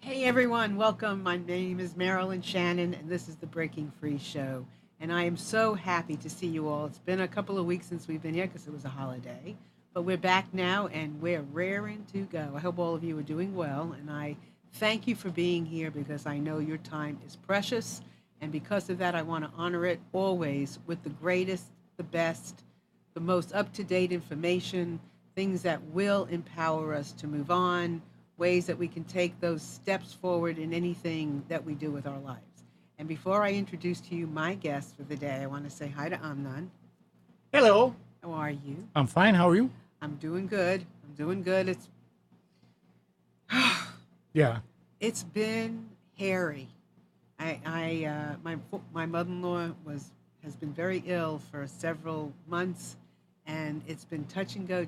Hey everyone, welcome. My name is Marilyn Shannon, and this is the Breaking Free Show. And I am so happy to see you all. It's been a couple of weeks since we've been here because it was a holiday, but we're back now and we're raring to go. I hope all of you are doing well, and I thank you for being here because I know your time is precious. And because of that, I want to honor it always with the greatest, the best, the most up to date information, things that will empower us to move on, ways that we can take those steps forward in anything that we do with our lives. And before I introduce to you my guest for the day, I want to say hi to Amnon. Hello. How are you? I'm fine. How are you? I'm doing good. I'm doing good. Yeah. It's been hairy. My mother-in-law has been very ill for several months, and it's been touch and go.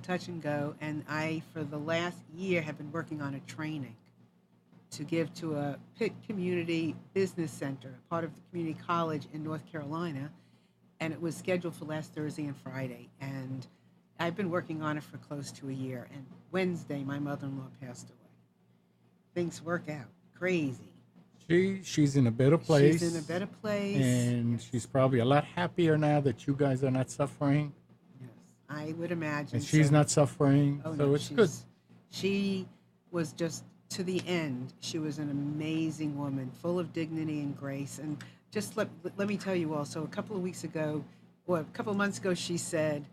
And I, for the last year, have been working on a training to give to a Pitt Community Business Center, part of the community college in North Carolina, and it was scheduled for last Thursday and Friday. And I've been working on it for close to a year. And Wednesday, my mother-in-law passed away. Things work out crazy. She's in a better She's in a place, better place. and Yes, she's probably a lot happier now that you guys are not suffering, yes, I would imagine and she's so. not suffering. Oh no, So it's good. she was just to the end. She was an amazing woman, full of dignity and grace. And just let me tell you also, a couple of weeks ago, or a couple of months ago, she said,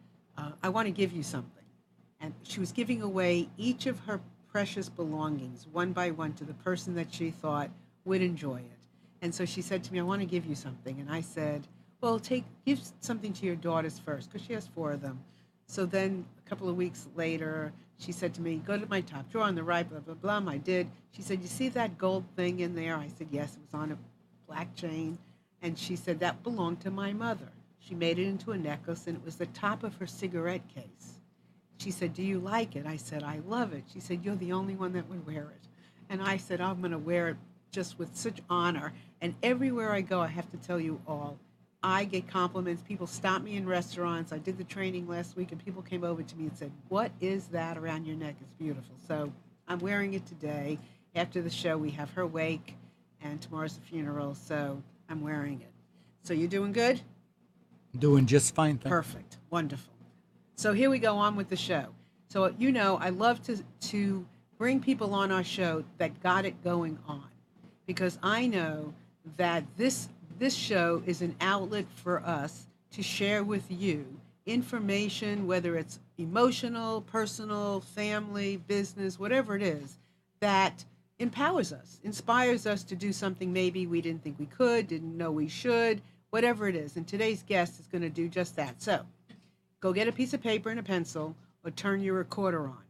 "I want to give you something," and she was giving away each of her precious belongings one by one to the person that she thought would enjoy it. And so she said to me, "I want to give you something," and I said, "Well, give something to your daughters first, because she has four of them." So then a couple of weeks later, she said to me, "Go to my top drawer on the right, blah, blah, blah." I did. She said, "You see that gold thing in there?" I said, "Yes." It was on a black chain. And she said, "That belonged to my mother. She made it into a necklace, and it was the top of her cigarette case." She said, "Do you like it?" I said, "I love it." She said, "You're the only one that would wear it." And I said, "I'm going to wear it just with such honor." And everywhere I go, I have to tell you all, I get compliments. People stop me in restaurants. I did the training last week, and people came over to me and said, "What is that around your neck? It's beautiful." So I'm wearing it today. After the show, we have her wake, and tomorrow's the funeral. So I'm wearing it. So you're doing good? Doing just fine. Perfect. Wonderful. So here we go on with the show. So I love to bring people on our show that got it going on, because I know that this show is an outlet for us to share with you information, whether it's emotional, personal, family, business, whatever it is, that empowers us, inspires us to do something maybe we didn't think we could, didn't know we should, whatever it is. And today's guest is going to do just that. So go get a piece of paper and a pencil, or turn your recorder on,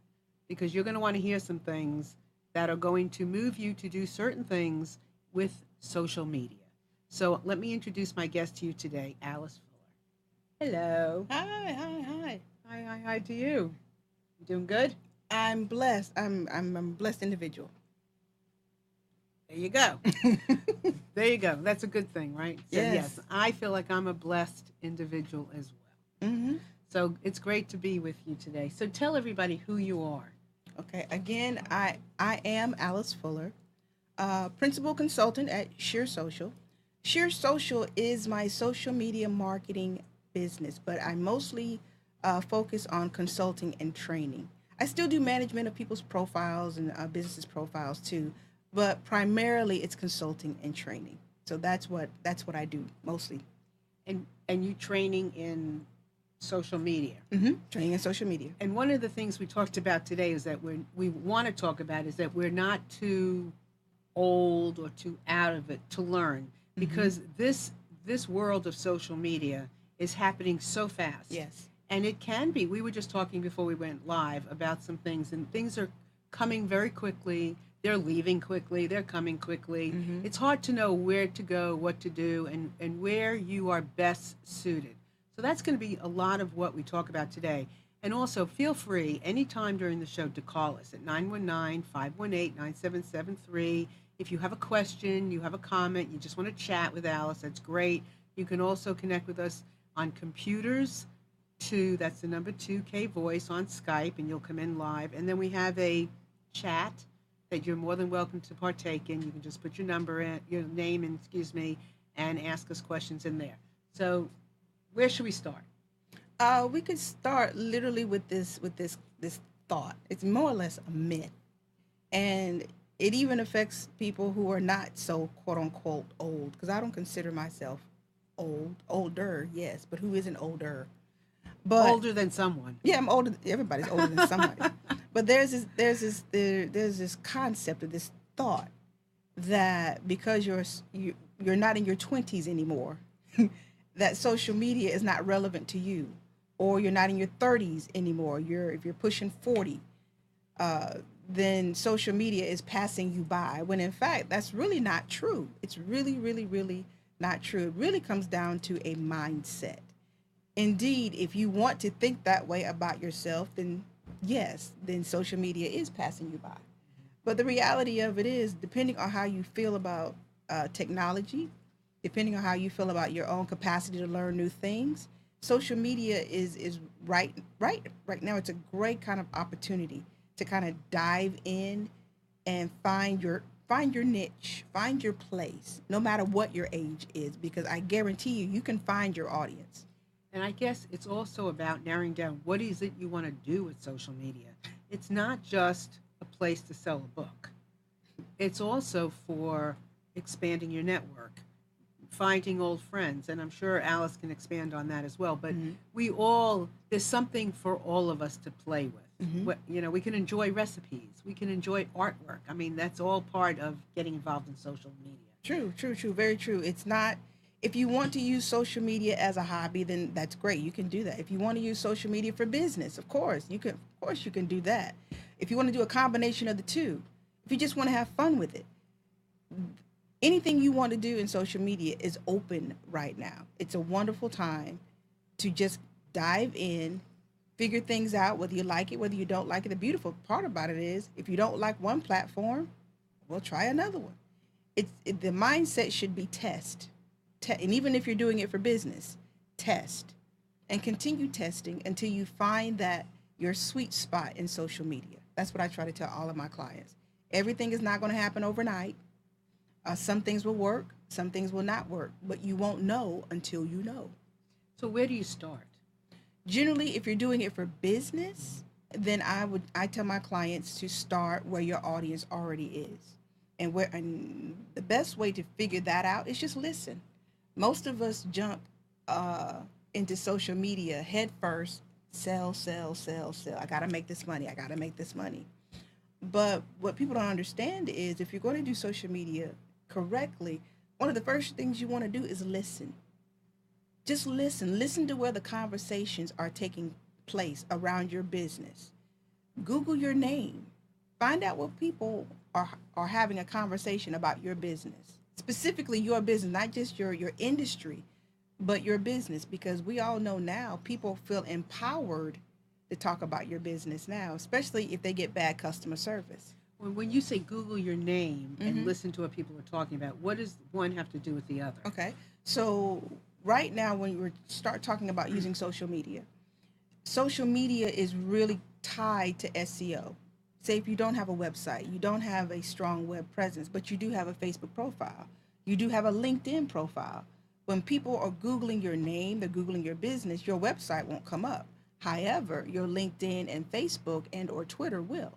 because you're going to want to hear some things that are going to move you to do certain things with social media. So let me introduce my guest to you today, Alice Fuller. Hello. Hi, hi, hi. Hi to you. You doing good? I'm blessed. I'm a blessed individual. There you go. There you go. That's a good thing, right? So yes, Yes. I feel like I'm a blessed individual as well. Mm-hmm. So it's great to be with you today. So tell everybody who you are. Okay. Again, I am Alice Fuller, principal consultant at Sheer Social. Sheer Social is my social media marketing business, but I mostly focus on consulting and training. I still do management of people's profiles and businesses profiles too, but primarily it's consulting and training. So that's what I do mostly. And you training in social media. Training and social media. And one of the things we talked about today is that we want to talk about is that we're not too old or too out of it to learn, because this world of social media is happening so fast. Yes. And it can be. We were just talking before we went live about some things, and things are coming very quickly. They're leaving quickly. They're coming quickly. It's hard to know where to go, what to do, and where you are best suited. So that's going to be a lot of what we talk about today. And also, feel free anytime during the show to call us at 919-518-9773. If you have a question, you have a comment, you just want to chat with Alice, that's great. You can also connect with us on computers, that's the number 2, K Voice on Skype, and you'll come in live. And then we have a chat that you're more than welcome to partake in. You can just put your number in, your name in, excuse me, and ask us questions in there. So, where should we start? We could start literally with this thought. It's more or less a myth, and it even affects people who are not so quote unquote old. Because I don't consider myself old, older, yes, but who isn't older? But Older than someone. yeah, I'm older. Everybody's older than somebody. But there's this concept of this thought that because you're not in your 20s anymore, that social media is not relevant to you, or you're not in your 30s anymore. If you're pushing 40, then social media is passing you by. When in fact that's really not true. It's really, really, really not true. It really comes down to a mindset. Indeed, if you want to think that way about yourself, then yes, then social media is passing you by. But the reality of it is, depending on how you feel about technology, depending on how you feel about your own capacity to learn new things, social media is right now. It's a great kind of opportunity to kind of dive in and find your niche, find your place, no matter what your age is, because I guarantee you can find your audience. And I guess it's also about narrowing down what is it you want to do with social media. It's not just a place to sell a book. It's also for expanding your network, finding old friends, and I'm sure Alice can expand on that as well. But there's something for all of us to play with. We can enjoy recipes, we can enjoy artwork. I mean, that's all part of getting involved in social media. True, true, true. Very true. It's not, if you want to use social media as a hobby, then that's great. You can do that. If you want to use social media for business, of course you can do that. If you want to do a combination of the two, if you just want to have fun with it, anything you want to do in social media is open right now. It's a wonderful time to just dive in, figure things out, whether you like it, whether you don't like it. The beautiful part about it is, if you don't like one platform, well, try another one. The mindset should be test. And even if you're doing it for business, test and continue testing until you find that your sweet spot in social media. That's what I try to tell all of my clients. Everything is not going to happen overnight. Some things will work, some things will not work, but you won't know until you know. So where do you start? Generally, if you're doing it for business, then I tell my clients to start where your audience already is. And the best way to figure that out is just listen. Most of us jump into social media head first, sell, sell, sell, sell. I got to make this money. I got to make this money. But what people don't understand is, if you're going to do social media correctly, one of the first things you want to do is listen. Just listen. Listen to where the conversations are taking place around your business. Google your name. Find out what people are having a conversation about your business. Specifically your business, not just your industry, but your business, because we all know now people feel empowered to talk about your business now, especially if they get bad customer service. When you say Google your name and listen to what people are talking about, what does one have to do with the other? Okay. So right now, when we start talking about using social media is really tied to SEO. Say if you don't have a website, you don't have a strong web presence, but you do have a Facebook profile, you do have a LinkedIn profile. When people are Googling your name, they're Googling your business, your website won't come up. However, your LinkedIn and Facebook and or Twitter will.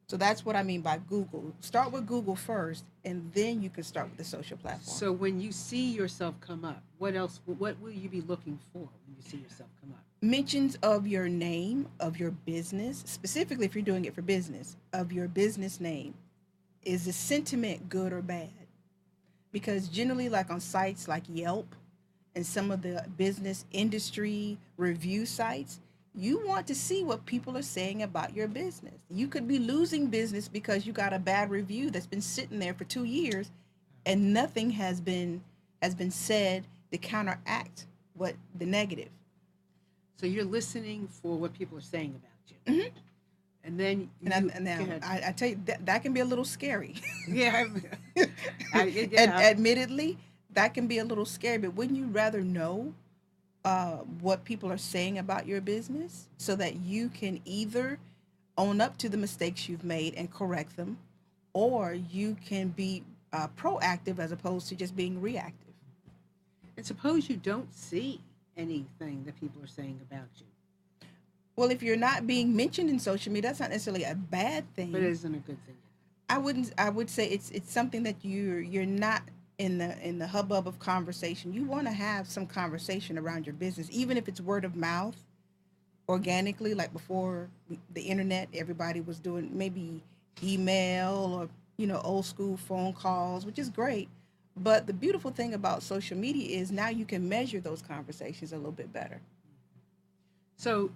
So that's what I mean by Google. Start with Google first, and then you can start with the social platform. So when you see yourself come up, what will you be looking for when you see yourself come up? Mentions of your name, of your business, specifically if you're doing it for business, of your business name. Is the sentiment good or bad? Because generally, like on sites like Yelp and some of the business industry review sites, you want to see what people are saying about your business. You could be losing business because you got a bad review that's been sitting there for 2 years and nothing has been said to counteract what the negative. So you're listening for what people are saying about you. And then I tell you, that can be a little scary. Yeah. Admittedly, that can be a little scary, but wouldn't you rather know what people are saying about your business so that you can either own up to the mistakes you've made and correct them, or you can be proactive as opposed to just being reactive. And suppose you don't see anything that people are saying about you, Well, if you're not being mentioned in social media, that's not necessarily a bad but it thing. isn't a good thing. I wouldn't. I would say it's something that you're not in the hubbub of conversation. You want to have some conversation around your business, even if it's word of mouth, organically. Like before the internet, everybody was doing maybe email or old school phone calls, which is great. But the beautiful thing about social media is now you can measure those conversations a little bit better. So,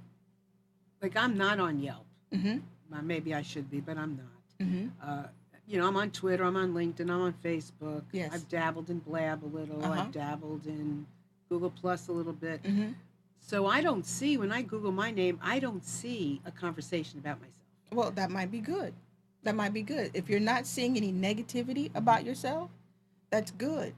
like, I'm not on Yelp. Mm-hmm. Maybe I should be, but I'm not. Mm-hmm. I'm on Twitter, I'm on LinkedIn, I'm on Facebook. Yes. I've dabbled in Blab a little. Uh-huh. I've dabbled in Google Plus a little bit. Mm-hmm. So I don't see, when I Google my name, I don't see a conversation about myself. Well, that might be good. That might be good. If you're not seeing any negativity about yourself, that's good.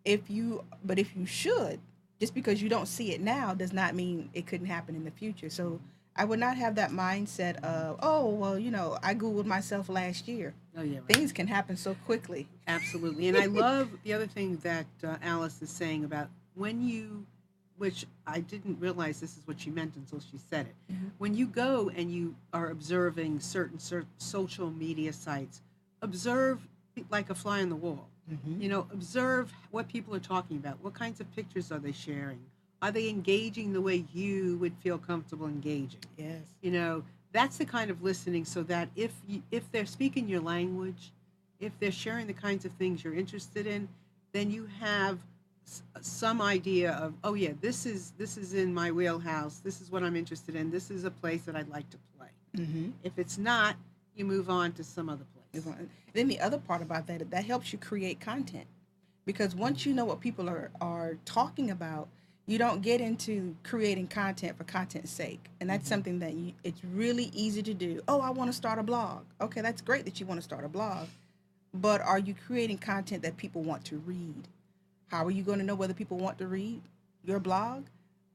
But if you should, just because you don't see it now does not mean it couldn't happen in the future. So I would not have that mindset of, oh, well, I Googled myself last year. Oh, yeah, right. Things can happen so quickly. Absolutely. And I love the other thing that Alice is saying about which I didn't realize this is what she meant until she said it. Mhm. When you go and you are observing certain social media sites, observe like a fly on the wall. Mm-hmm. Observe what people are talking about. What kinds of pictures are they sharing? Are they engaging the way you would feel comfortable engaging? Yes. That's the kind of listening, so that if they're speaking your language, if they're sharing the kinds of things you're interested in, then you have some idea of, oh yeah, this is in my wheelhouse. This is what I'm interested in. This is a place that I'd like to play. Mm-hmm. If it's not, you move on to some other place. Then the other part about that helps you create content, because once you know what people are talking about, you don't get into creating content for content's sake. And that's something that it's really easy to do. Oh, I want to start a blog. Okay, that's great that you want to start a blog, but are you creating content that people want to read? How are you going to know whether people want to read your blog?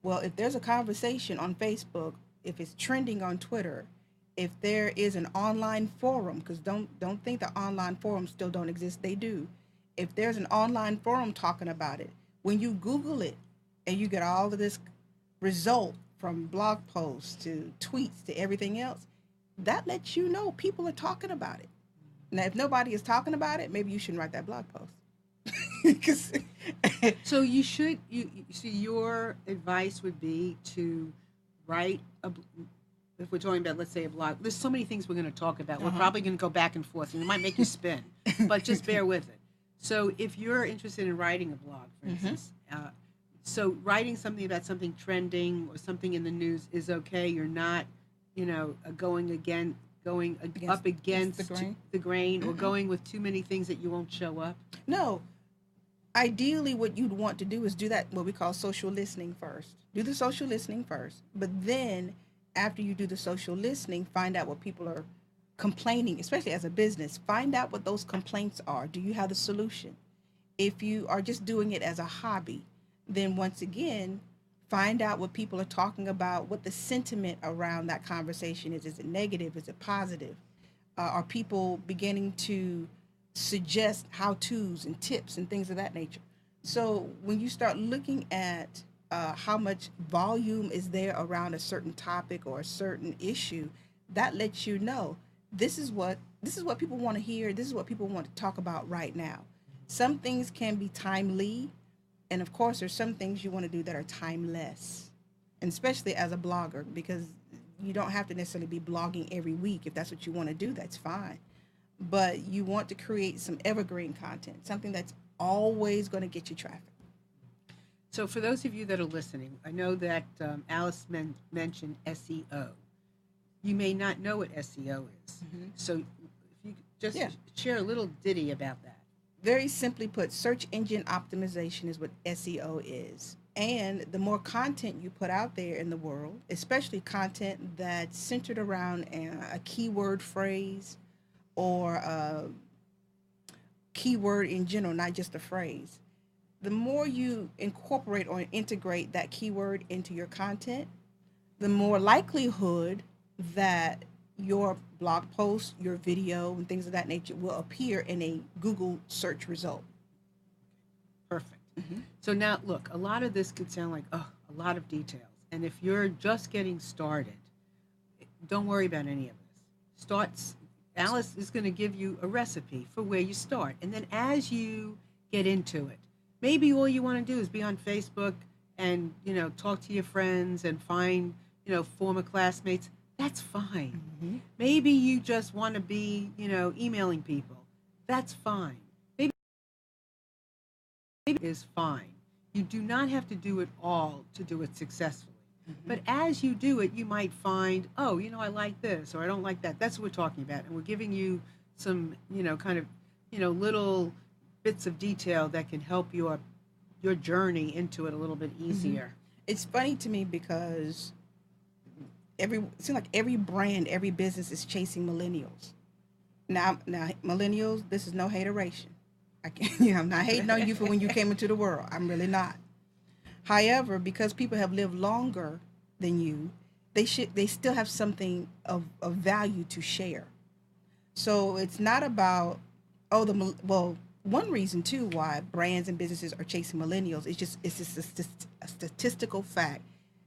Well, if there's a conversation on Facebook, if it's trending on Twitter, if there is an online forum, because don't think that online forums still don't exist, they do. If there's an online forum talking about it, when you Google it and you get all of this result from blog posts to tweets to everything else, that lets you know people are talking about it. Now, if nobody is talking about it, maybe you shouldn't write that blog post. 'Cause So you should so your advice would be to write if we're talking about, let's say, a blog. There's so many things we're going to talk about. We're probably going to go back and forth, and it might make you spin, but just bear with it. So if you're interested in writing a blog, for instance, so writing something about something trending or something in the news is okay. You're not, going up against the grain or going with too many things that you won't show up. No. Ideally, what you'd want to do is do that, what we call social listening first. Do the social listening first. But then, after you do the social listening, find out what people are complaining, especially as a business. Find out what those complaints are. Do you have the solution? If you are just doing it as a hobby, then once again, find out what people are talking about, what the sentiment around that conversation is. Is it negative? Is it positive? Are people beginning to suggest how-tos and tips and things of that nature? So when you start looking at how much volume is there around a certain topic or a certain issue, that lets you know this is what people want to hear. This is what people want to talk about right now. Some things can be timely, and of course there's some things you want to do that are timeless, and especially as a blogger, because you don't have to necessarily be blogging every week. If that's what you want to do, that's fine. But you want to create some evergreen content, something that's always going to get you traffic. So for those of you that are listening, I know that Alice mentioned SEO. You may not know what SEO is. So if you could just share a little ditty about that. Very simply put, search engine optimization is what SEO is. And the more content you put out there in the world, especially content that's centered around a keyword phrase or a keyword in general, not just a phrase, the more you incorporate or integrate that keyword into your content, the more likelihood that your blog post, your video, and things of that nature will appear in a Google search result. Perfect. So now, look, a lot of this could sound like, oh, a lot of details. And if you're just getting started, don't worry about any of this. Alice is going to give you a recipe for where you start. And then as you get into it, maybe all you want to do is be on Facebook and, talk to your friends and find, former classmates. That's fine. Maybe you just want to be, emailing people. That's fine. Maybe is fine. You do not have to do it all to do it successfully. But as you do it, you might find, oh, I like this or I don't like that. That's what we're talking about. And we're giving you some, kind of, little bits of detail that can help your journey into it a little bit easier. It's funny to me because it seems like every brand, every business is chasing millennials. Now, millennials, this is no hateration. I'm not hating on you for when you came into the world. I'm really not. However, because people have lived longer than you, they still have something of value to share. So it's not about one reason too why brands and businesses are chasing millennials is it's just a statistical fact.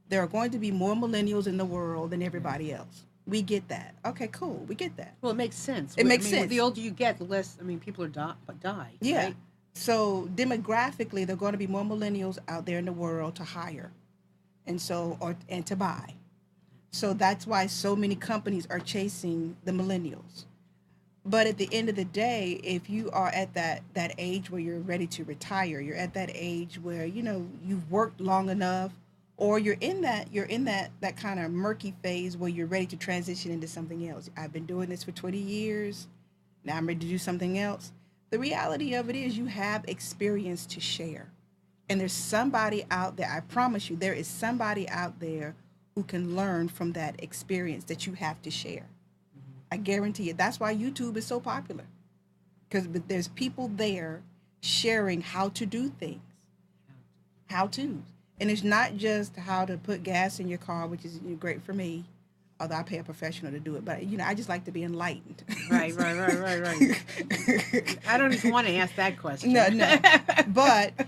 There are going to be more millennials in the world than everybody else. We get that. Okay, cool. We get that. Well, it makes sense. It makes sense. The older you get, the less, people are die. Yeah. Right? So demographically, there are going to be more millennials out there in the world to hire, and to buy. So that's why so many companies are chasing the millennials. But at the end of the day, if you are at that age where you're ready to retire, you're at that age where you've worked long enough, or you're in that kind of murky phase where you're ready to transition into something else. I've been doing this for 20 years. Now I'm ready to do something else. The reality of it is you have experience to share. And there's somebody out there, I promise you, there is somebody out there who can learn from that experience that you have to share. I guarantee it. That's why YouTube is so popular. Because there's people there sharing how to do things. How-tos. And it's not just how to put gas in your car, which is great for me, although I pay a professional to do it. But, I just like to be enlightened. Right. I don't even want to ask that question. No. But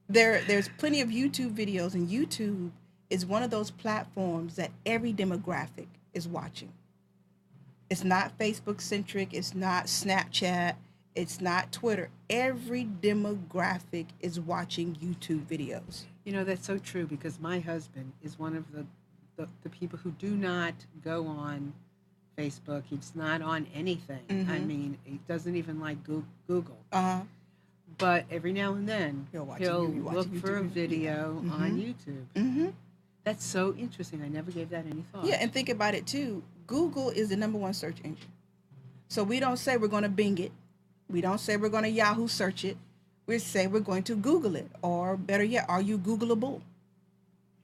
there's plenty of YouTube videos, and YouTube is one of those platforms that every demographic is watching. It's not Facebook-centric. It's not Snapchat. It's not Twitter. Every demographic is watching YouTube videos. That's so true because my husband is one of the people who do not go on Facebook. He's not on anything. He doesn't even like Google. But every now and then he'll look for a video on YouTube. That's so interesting. I never gave that any thought. Yeah, and think about it too. Google is the #1 search engine. So we don't say we're going to Bing it. We don't say we're going to Yahoo search it. We say we're going to Google it, or better yet, are you Googleable?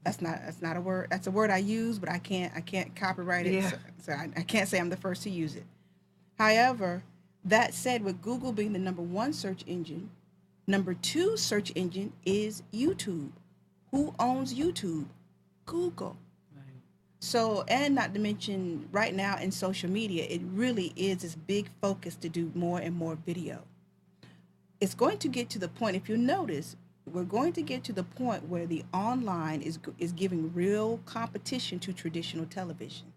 That's not a word. That's a word I use, but I can't copyright it. Yeah. So I can't say I'm the first to use it. However, that said, with Google being the #1 search engine, #2 search engine is YouTube. Who owns YouTube? Google. Right. So, and not to mention right now in social media, it really is this big focus to do more and more video. It's going to get to the point, if you notice, we're going to get to the point where the online is giving real competition to traditional television.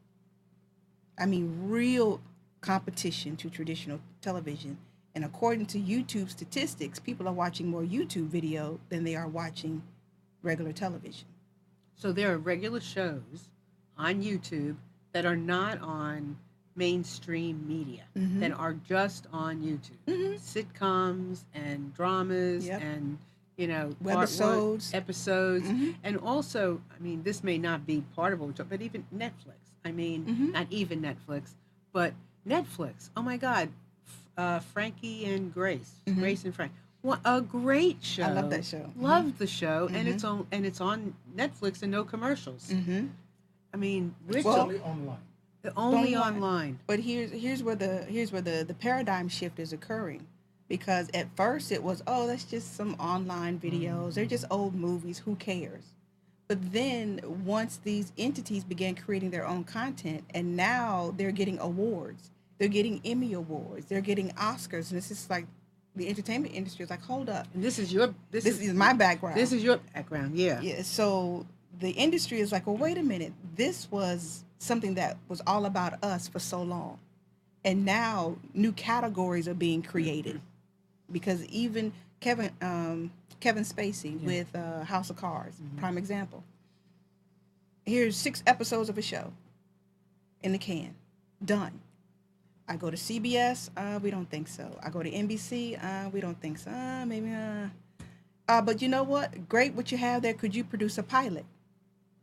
I mean, real competition to traditional television. And according to YouTube statistics, people are watching more YouTube video than they are watching regular television. So there are regular shows on YouTube that are not on mainstream media, that are just on YouTube. Sitcoms and dramas and, webisodes. Episodes. And also, this may not be part of what we're talking, but even Netflix. Not even Netflix, but Netflix. Oh my God. Frankie and Grace. Grace and Frank. What a great show. I love that show. Love the show. And it's on Netflix and no commercials. It's only online. Only online. But here's where the paradigm shift is occurring. Because at first it was, that's just some online videos. They're just old movies. Who cares? But then once these entities began creating their own content, and now they're getting awards, they're getting Emmy awards, they're getting Oscars, and it's just like the entertainment industry is like, hold up, And this is your this is my background. This is your background, yeah. Yeah, so the industry is like, well, wait a minute, this was something that was all about us for so long, and now new categories are being created because even Kevin Spacey with House of Cards, prime example. Here's 6 episodes of a show in the can, done. I go to CBS, we don't think so. I go to NBC, we don't think so. Maybe. But you know what? Great, what you have there. Could you produce a pilot?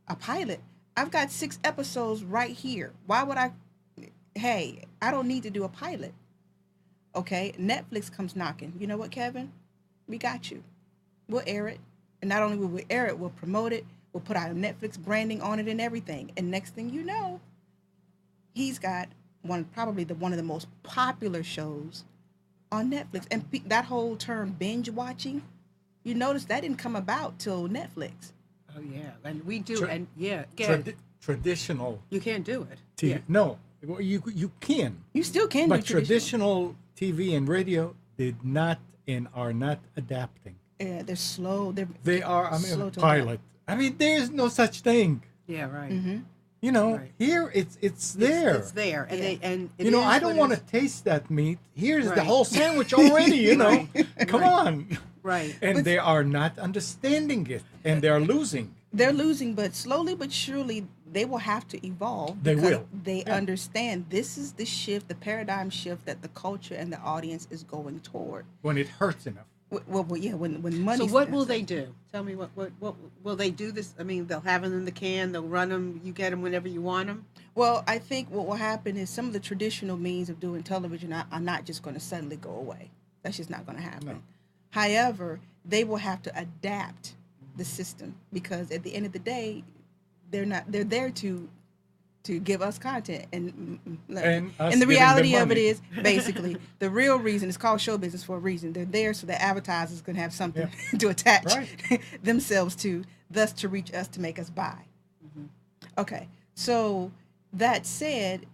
A pilot? I've got 6 episodes right here. Why would I? Hey, I don't need to do a pilot. Okay, Netflix comes knocking. You know what, Kevin? We got you. We'll air it. And not only will we air it, we'll promote it. We'll put our Netflix branding on it and everything. And next thing you know, he's got one of the most popular shows on Netflix. And that whole term binge watching, you notice that didn't come about till Netflix. Oh yeah, and we do, traditional. You can't do it. TV. Yeah. No, well, you can. You still can, but do traditional TV and radio did not and are not adapting. Yeah, they're slow. They are. I slow mean, to pilot. adapt. I mean, there's no such thing. Yeah, right. Mm-hmm. You know, Right. here it's there. It's there, and Yeah. it You know, is I don't what want it to taste that meat. Here's the Right. whole sandwich already. You know, come Right. on. is. Right. And they are not understanding it, and they are losing. They're losing, but slowly but surely they will have to evolve. They because will. They Yeah. understand this is the shift, the paradigm shift that the culture and the audience is going toward. When it hurts enough. Well, yeah, when money. So what will they do? Tell me what will they do this? I mean, they'll have them in the can. They'll run them. You get them whenever you want them. Well, I think what will happen is some of the traditional means of doing television are not just going to suddenly go away. That's just not going to happen. No. However, they will have to adapt the system because at the end of the day, they're there to give us content And us and the giving them reality of it money. is basically the real reason it's called show business for a reason. They're there so the advertisers can have something to attach Right. themselves to, thus to reach us to make us buy. Okay, so that said,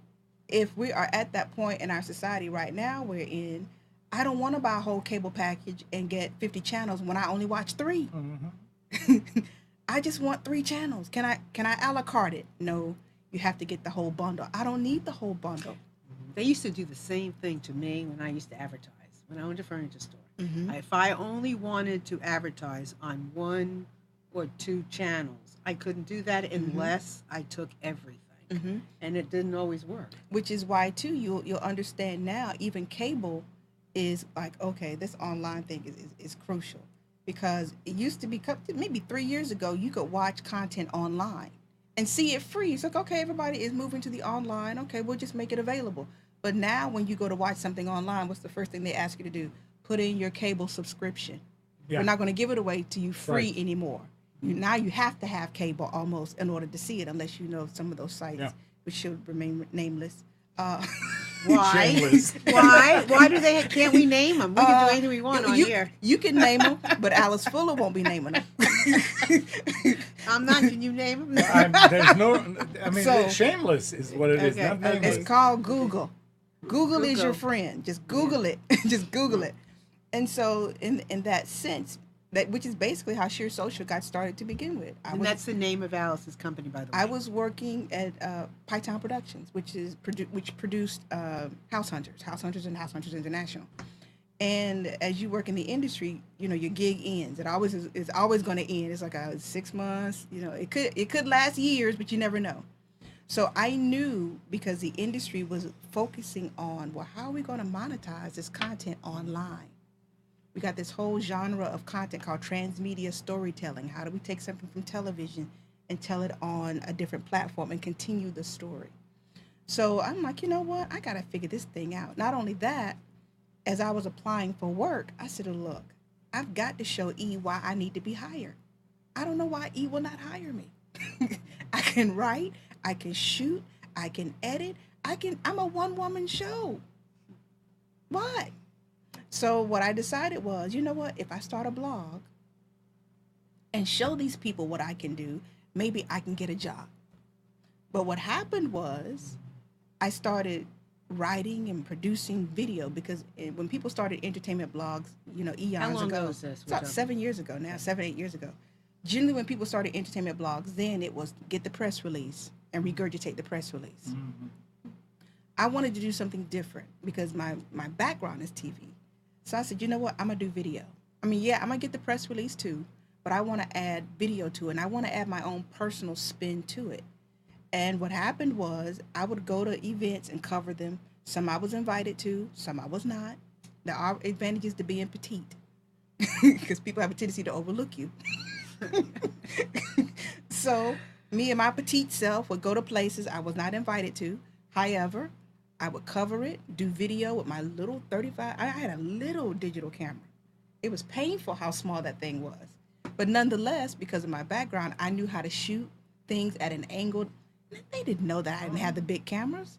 if we are at that point in our society right now we're in, I don't want to buy a whole cable package and get 50 channels when I only watch 3. I just want 3 channels. Can I a la carte it? No, you have to get the whole bundle. I don't need the whole bundle. They used to do the same thing to me when I used to advertise when I owned a furniture store. Mm-hmm. If I only wanted to advertise on 1 or 2 channels, I couldn't do that unless I took everything. Mm-hmm. And it didn't always work. Which is why too you'll understand now even cable is like, okay, this online thing is crucial because it used to be maybe 3 years ago you could watch content online and see it free. It's like, okay, everybody is moving to the online. Okay, we'll just make it available. But now when you go to watch something online, what's the first thing they ask you to do? Put in your cable subscription. Yeah. We're not going to give it away to you free Right. anymore. Now you have to have cable almost in order to see it, unless you know some of those sites, Yeah. which should remain nameless. Why? Shameless. Why do they? Can't we name them? We can do anything we want on you, here. You can name them, but Alice Fuller won't be naming them. I'm not. Can you name them? There's no. I mean, So- shameless is what it is. Okay, Not okay. nameless. It's called Google. Google is your Google. friend. Just Google it. Just Google it. And so, in that sense, which is basically how Sheer Social got started to begin with. And that's the name of Alice's company, by the way. I was working at Python Productions, which produced House Hunters and House Hunters International. And as you work in the industry, you know your gig ends. It always is always going to end. It's like 6 months. You know, it could last years, but you never know. So I knew because the industry was focusing on, well, how are we going to monetize this content online? We got this whole genre of content called transmedia storytelling. How do we take something from television and tell it on a different platform and continue the story? So I'm like, you know what? I got to figure this thing out. Not only that, as I was applying for work, I said, look, I've got to show E why I need to be hired. I don't know why E will not hire me. I can write, I can shoot, I can edit, I'm a one-woman show. Why? So what I decided was, you know what, if I start a blog and show these people what I can do, maybe I can get a job. But what happened was I started writing and producing video because when people started entertainment blogs, eons How long ago. ago was this? It's about 7 years ago now, 7, 8 years ago. Generally, when people started entertainment blogs, then it was get the press release and regurgitate the press release. Mm-hmm. I wanted to do something different because my background is TV. So I said, you know what? I'm going to do video. I mean, yeah, I'm going to get the press release too, but I want to add video to it, and I want to add my own personal spin to it. And what happened was I would go to events and cover them. Some I was invited to, some I was not. There are advantages to being petite because people have a tendency to overlook you. So me and my petite self would go to places I was not invited to. However, I would cover it, do video with my little 35. I had a little digital camera. It was painful how small that thing was. But nonetheless, because of my background, I knew how to shoot things at an angle. They didn't know that I didn't have the big cameras.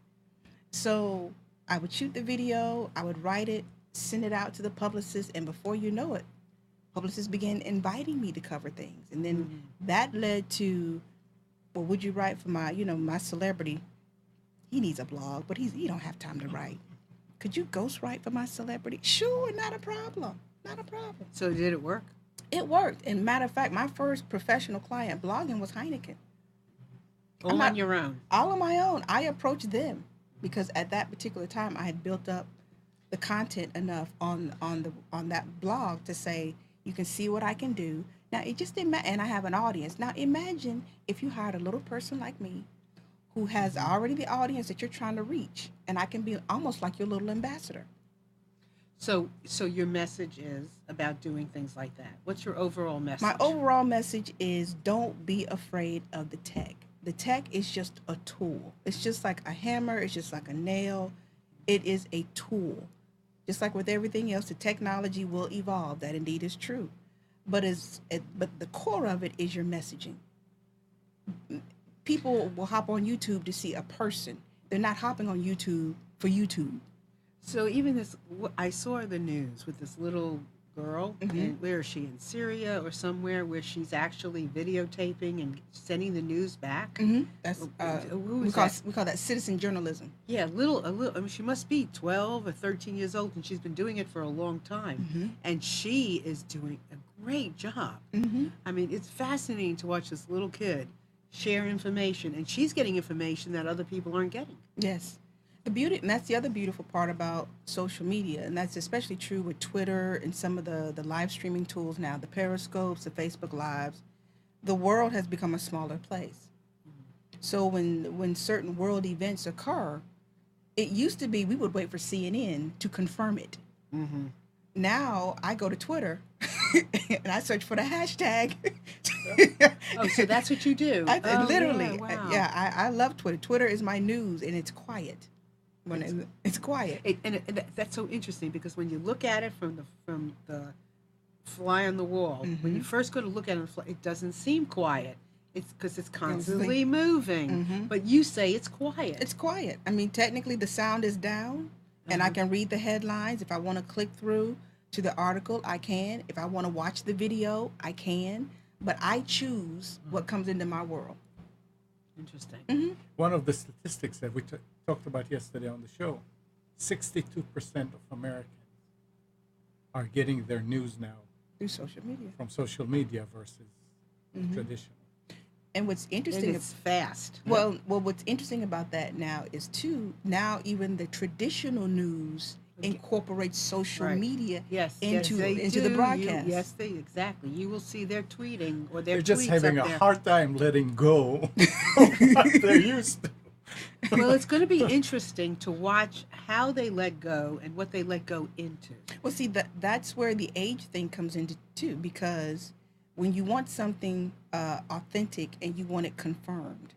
So I would shoot the video, I would write it, send it out to the publicist, and before you know it, publicists began inviting me to cover things. And then that led to, well, would you write for my, my celebrity? He needs a blog, but he don't have time to write. Could you ghostwrite for my celebrity? Sure, not a problem. Not a problem. So did it work? It worked. And matter of fact, my first professional client blogging was Heineken. All on your own? All on my own. I approached them because at that particular time I had built up the content enough on that blog to say, you can see what I can do. Now, it just didn't matter. And I have an audience. Now, imagine if you hired a little person like me who has already the audience that you're trying to reach, and I can be almost like your little ambassador. So your message is about doing things like that. What's your overall message? My overall message is don't be afraid of the tech. The tech is just a tool. It's just like a hammer. It's just like a nail. It is a tool. Just like with everything else, the technology will evolve. That indeed is true. But the core of it is your messaging. People will hop on YouTube to see a person. They're not hopping on YouTube for YouTube. So even this, I saw the news with this little girl, and where is she, in Syria or somewhere, where she's actually videotaping and sending the news back? That's we call that citizen journalism. Yeah, a little. I mean, she must be 12 or 13 years old, and she's been doing it for a long time, and she is doing a great job. I mean, it's fascinating to watch this little kid share information, and she's getting information that other people aren't getting. Yes. The beauty, and that's the other beautiful part about social media, and that's especially true with Twitter and some of the live streaming tools now, the Periscopes, the Facebook Lives. The world has become a smaller place. So when certain world events occur, it used to be we would wait for CNN to confirm it. Now I go to Twitter and I search for the hashtag. Oh, so that's what you do? Literally, wow. I love Twitter. Twitter is my news, and it's quiet. When it's quiet. That's so interesting because when you look at it from the fly on the wall, when you first go to look at it, it doesn't seem quiet. It's because it's constantly moving. But you say it's quiet. It's quiet. I mean, technically the sound is down, and I can read the headlines. If I want to click through to the article, I can. If I want to watch the video, I can. But I choose what comes into my world. Interesting. One of the statistics that we talked about yesterday on the show, 62% of Americans are getting their news now Through social media. from social media versus traditional. And what's interesting And it's fast. well, what's interesting about that now is too, now even the traditional news incorporates social media into the broadcast. Exactly. You will see their tweeting or their They're just tweets having up a there. hard time letting go of what they're used to. Well, it's going to be interesting to watch how they let go and what they let go into. Well, see, that's where the age thing comes into too, because when you want something authentic and you want it confirmed,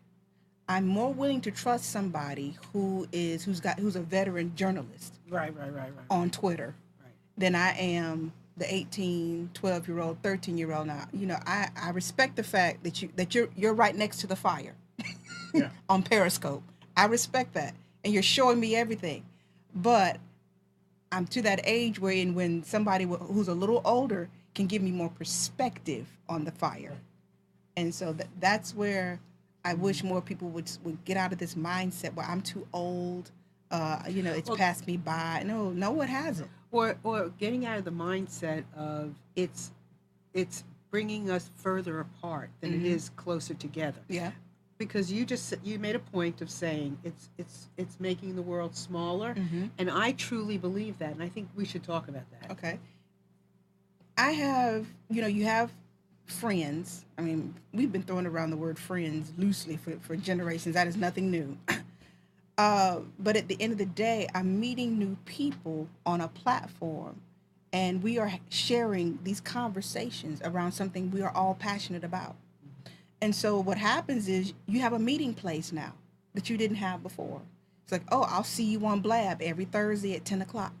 I'm more willing to trust somebody who's a veteran journalist Right. on Twitter than I am the 18, 12-year-old, 13-year-old now. You know, I respect the fact that you're right next to the fire on Periscope. I respect that. And you're showing me everything. But I'm to that age when somebody who's a little older can give me more perspective on the fire. And so that's where I wish more people would get out of this mindset where I'm too old. It's Well, passed me by. No, it hasn't. or getting out of the mindset of it's bringing us further apart than it is closer together. Yeah. Because you made a point of saying it's making the world smaller, Mm-hmm. and I truly believe that, and I think we should talk about that. Okay. I have, you have friends. I mean, we've been throwing around the word friends loosely for generations. That is nothing new. But at the end of the day, I'm meeting new people on a platform, and we are sharing these conversations around something we are all passionate about. And so what happens is you have a meeting place now that you didn't have before. It's like, oh, I'll see you on Blab every Thursday at 10 o'clock.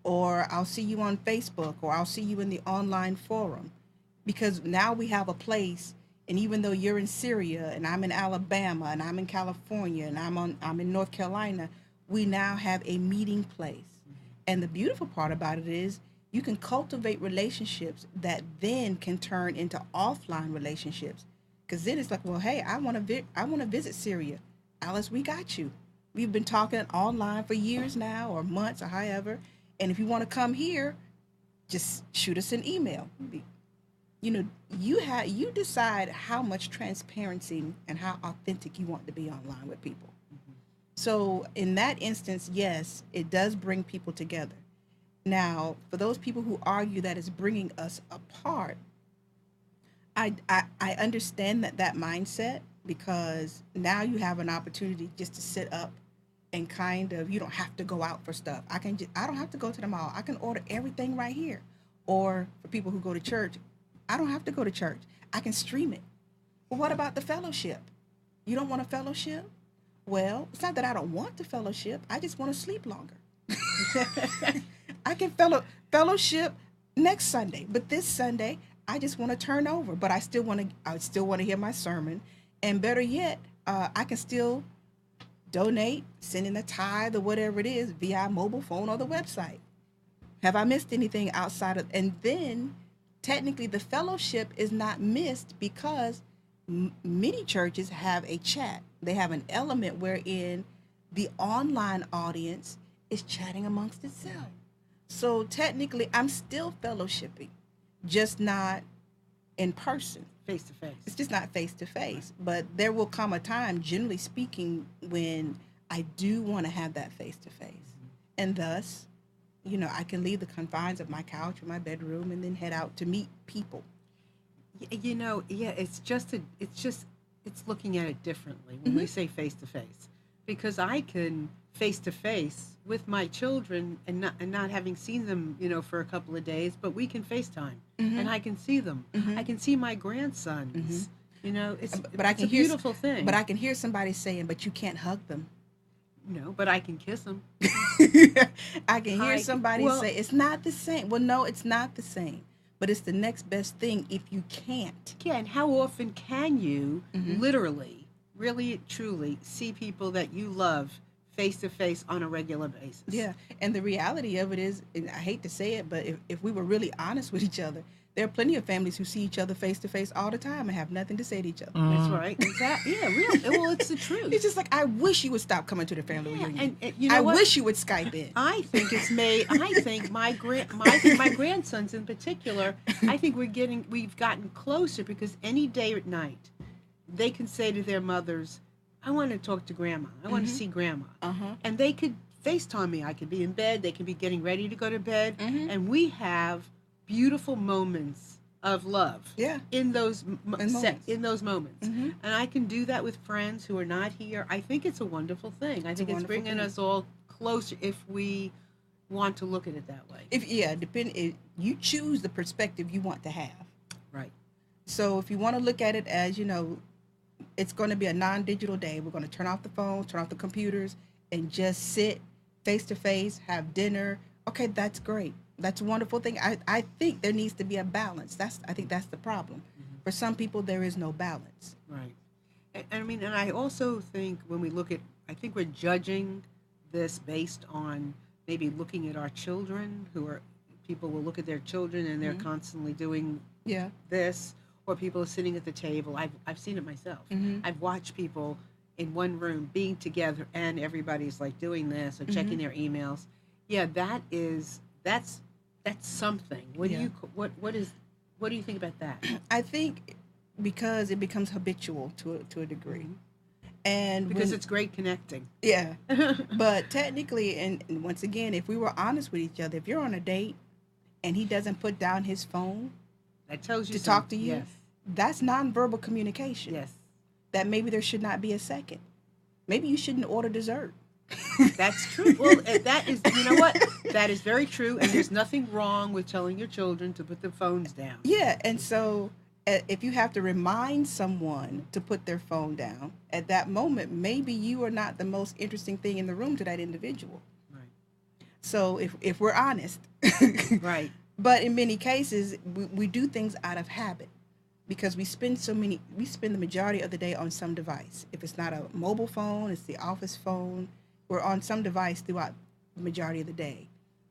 Or I'll see you on Facebook, or I'll see you in the online forum. Because now we have a place, and even though you're in Syria, and I'm in Alabama, and I'm in California, and I'm in North Carolina, we now have a meeting place. And the beautiful part about it is you can cultivate relationships that then can turn into offline relationships. Because then it's like, well, hey, I want to visit Syria. Alice, we got you. We've been talking online for years now, or months, or however. And if you want to come here, just shoot us an email. You decide how much transparency and how authentic you want to be online with people. So in that instance, yes, it does bring people together. Now, for those people who argue that it's bringing us apart, I understand that mindset, because now you have an opportunity just to sit up and kind of, you don't have to go out for stuff. I don't have to go to the mall. I can order everything right here. Or for people who go to church, I don't have to go to church. I can stream it. Well, what about the fellowship? You don't want a fellowship? Well, it's not that I don't want the fellowship. I just want to sleep longer. I can fellowship next Sunday, but this Sunday I just want to turn over. But I still want to hear my sermon, and better yet, I can still donate, send in a tithe or whatever it is via mobile phone or the website. Have I missed anything outside of? And then, technically, the fellowship is not missed because many churches have a chat. They have an element wherein the online audience is chatting amongst itself. So technically, I'm still fellowshipping, just not in person. Face to face. It's just not face to face. But there will come a time, generally speaking, when I do want to have that face to face. And thus, I can leave the confines of my couch or my bedroom and then head out to meet people. It's looking at it differently when we say face to face, because I can face to face with my children and not having seen them, for a couple of days, but we can FaceTime and I can see them. I can see my grandsons. It's a beautiful thing. But I can hear somebody saying, "But you can't hug them." No, but I can kiss them. I can hear somebody say, "It's not the same." Well, no, it's not the same. But it's the next best thing if you can't. Yeah, and how often can you literally, really, truly see people that you love face to face on a regular basis? Yeah, and the reality of it is, and I hate to say it, but if we were really honest with each other, there are plenty of families who see each other face to face all the time and have nothing to say to each other. That's right. Exactly. Yeah, really. Well, it's the truth. It's just like, I wish you would stop coming to the family reunion. And I wish you would Skype in. I think my grandsons in particular, I think we've gotten closer, because any day at night, they can say to their mothers, "I want to talk to grandma. I want to see grandma." And they could FaceTime me. I could be in bed. They could be getting ready to go to bed. And we have beautiful moments of love in those moments. And I can do that with friends who are not here. I think it's a wonderful thing. I think it's bringing us all closer if we want to look at it that way. If you choose the perspective you want to have. Right. So if you want to look at it as, it's going to be a non-digital day. We're going to turn off the phones, turn off the computers, and just sit face to face, have dinner. Okay, that's great. That's a wonderful thing. I think there needs to be a balance. I think that's the problem. For some people, there is no balance. Right. And I also think when we look at, I think we're judging this based on maybe looking at our children, people will look at their children and they're constantly doing this, or people are sitting at the table. I've seen it myself. I've watched people in one room being together and everybody's like doing this or checking their emails. Yeah, that's something. What do Yeah. you what do you think about that? I think because it becomes habitual to a degree. And Because when, it's great connecting. yeah, but technically, and once again, if we were honest with each other, if you're on a date and he doesn't put down his phone That tells you to talk to something. you, Yes. that's nonverbal communication. Yes. That maybe there should not be a second. Maybe you shouldn't order dessert. That's true. Well, that is, you know what? That is very true. And there's nothing wrong with telling your children to put their phones down. Yeah, and so if you have to remind someone to put their phone down at that moment, maybe you are not the most interesting thing in the room to that individual. Right. So if we're honest, Right. but in many cases we do things out of habit because we spend the majority of the day on some device. If it's not a mobile phone, it's the office phone. We're on some device throughout the majority of the day.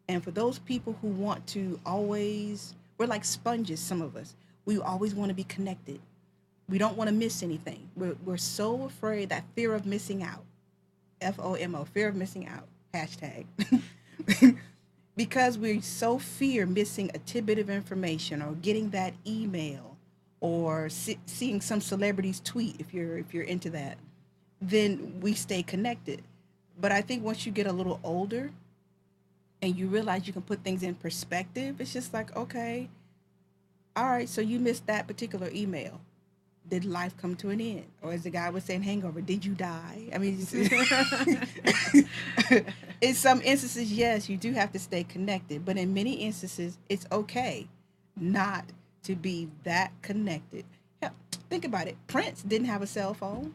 And for those people who want to always, we're like sponges, some of us. We always want to be connected. We don't want to miss anything. We're so afraid, that fear of missing out. FOMO, fear of missing out, hashtag. Because we so fear missing a tidbit of information or getting that email or seeing some celebrity's tweet, if you're into that, then we stay connected. But I think once you get a little older and you realize you can put things in perspective, it's just like, okay, all right, so you missed that particular email. Did life come to an end? Or as the guy was saying, hangover, did you die? I mean, in some instances, yes, you do have to stay connected. But in many instances, it's okay not to be that connected. Hell, think about it. Prince didn't have a cell phone.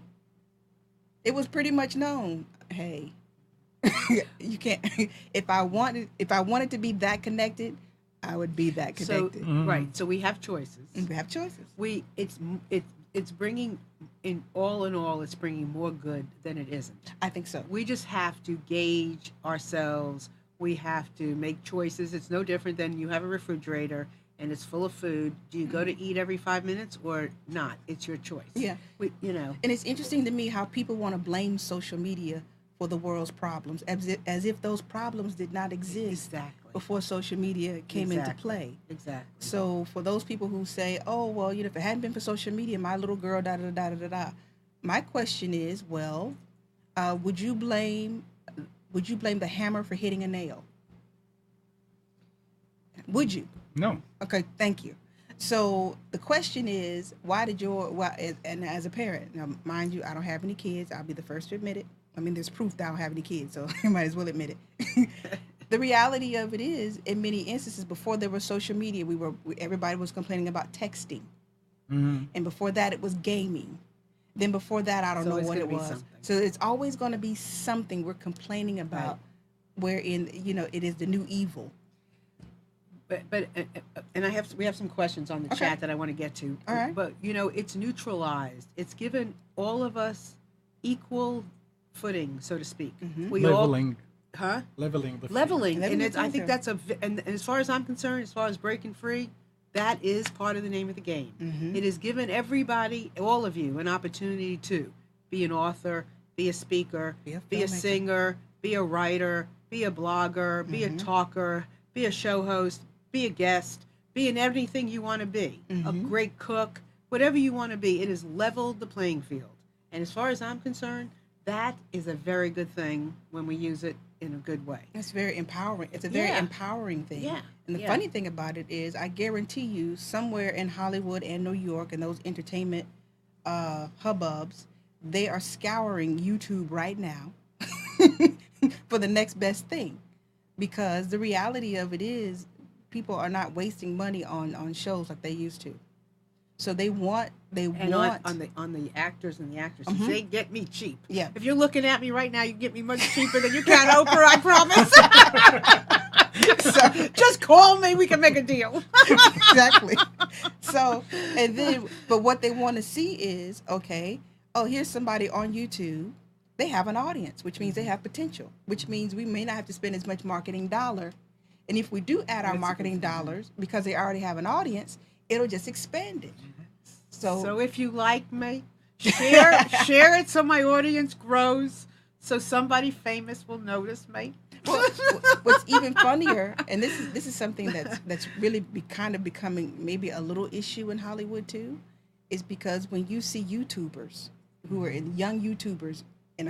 It was pretty much known, hey, you can't, if I wanted to be that connected, I would be that connected. So, right. So we have choices. And we have choices. It's bringing in all, it's bringing more good than it isn't. I think so. We just have to gauge ourselves. We have to make choices. It's no different than you have a refrigerator and it's full of food. Do you go to eat every 5 minutes or not? It's your choice. Yeah. And it's interesting to me how people want to blame social media for the world's problems, as if those problems did not exist before social media came into play. Exactly. So for those people who say, oh, well, if it hadn't been for social media, my little girl, da-da-da-da-da-da. My question is, well, would you blame the hammer for hitting a nail? Would you? No. Okay, thank you. So the question is, and as a parent, now mind you, I don't have any kids. I'll be the first to admit it. I mean, there's proof that I don't have any kids, so you might as well admit it. The reality of it is, in many instances, before there was social media, everybody was complaining about texting. Mm-hmm. And before that, it was gaming. Then before that, I don't know what it was. Something. So it's always going to be something we're complaining about, wherein, it is the new evil. But and we have some questions on the chat that I want to get to. All right. But it's neutralized. It's given all of us equal footing, so to speak. Mm-hmm. We Leveling. Leveling, Leveling and the I think playing that's and as far as I'm concerned, as far as breaking free, that is part of the name of the game. Mm-hmm. It has given everybody, all of you, an opportunity to be an author, be a speaker, be a filmmaker. singer, be a writer, be a blogger, be a talker, be a show host, be a guest, be in everything you want to be, a great cook, whatever you want to be. It has leveled the playing field. And as far as I'm concerned, that is a very good thing when we use it in a good way. It's very empowering. It's a very empowering thing. Yeah. And the funny thing about it is, I guarantee you, somewhere in Hollywood and New York and those entertainment hubbubs, they are scouring YouTube right now for the next best thing. Because the reality of it is, people are not wasting money on shows like they used to. So they want on the actors and the actresses. They get me cheap. Yeah. If you're looking at me right now, you get me much cheaper than you can Oprah, I promise. So just call me, we can make a deal. Exactly. So, but what they want to see is, okay, here's somebody on YouTube. They have an audience, which means they have potential, which means we may not have to spend as much marketing dollar. And if we do add our marketing dollars, because they already have an audience, it'll just expand it. So if you like me, share it so my audience grows, so somebody famous will notice me. Well, what's even funnier, and this is something that's really kind of becoming maybe a little issue in Hollywood too, is because when you see YouTubers who are young YouTubers in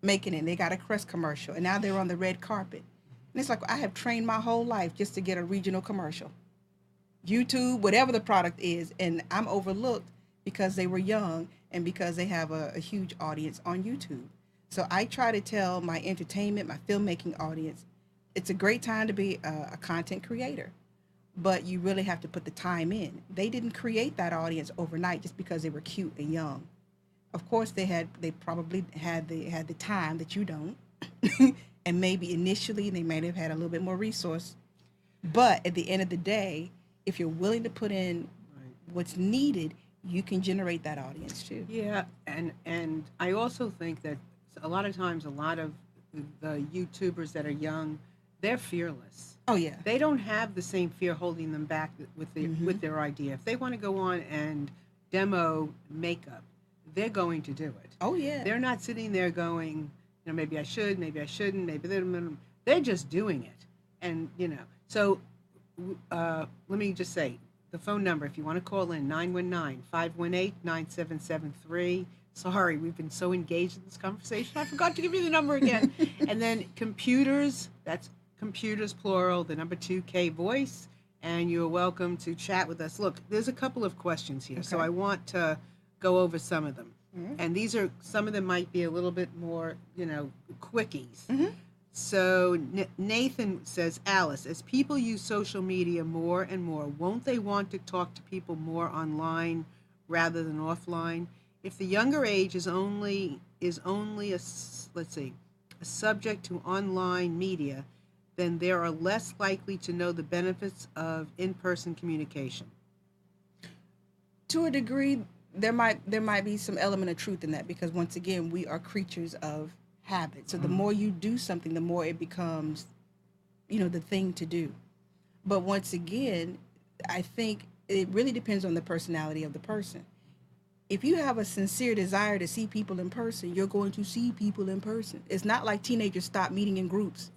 making it, they got a Crest commercial, and now they're on the red carpet, and it's like I have trained my whole life just to get a regional commercial, YouTube, whatever the product is, and I'm overlooked because they were young and because they have a huge audience on YouTube. So I try to tell my entertainment, my filmmaking audience, it's a great time to be a content creator, but you really have to put the time in. They didn't create that audience overnight just because they were cute and young. Of course, they probably had the time that you don't, and maybe initially they might have had a little bit more resource. But at the end of the day, if you're willing to put in what's needed, you can generate that audience too. Yeah, and I also think that a lot of times, a lot of the YouTubers that are young, they're fearless. Oh yeah. They don't have the same fear holding them back with their idea. If they want to go on and demo makeup, they're going to do it. Oh yeah. They're not sitting there going, maybe I should, maybe I shouldn't, maybe they're just doing it. And so let me just say the phone number if you want to call in, 919-518-9773. Sorry, we've been so engaged in this conversation, I forgot to give you the number again. And then computers, that's computers plural, the number 2K voice, and you're welcome to chat with us. Look, there's a couple of questions here, so I want to go over some of them. Mm-hmm. And some of them might be a little bit more, quickies. Mm-hmm. So Nathan says, Alice, as people use social media more and more, won't they want to talk to people more online rather than offline? If the younger age is only a subject to online media, then they are less likely to know the benefits of in-person communication. To a degree, there might be some element of truth in that, because once again, we are creatures of habit. So the more you do something, the more it becomes, the thing to do. But once again, I think it really depends on the personality of the person. If you have a sincere desire to see people in person, you're going to see people in person. It's not like teenagers stop meeting in groups.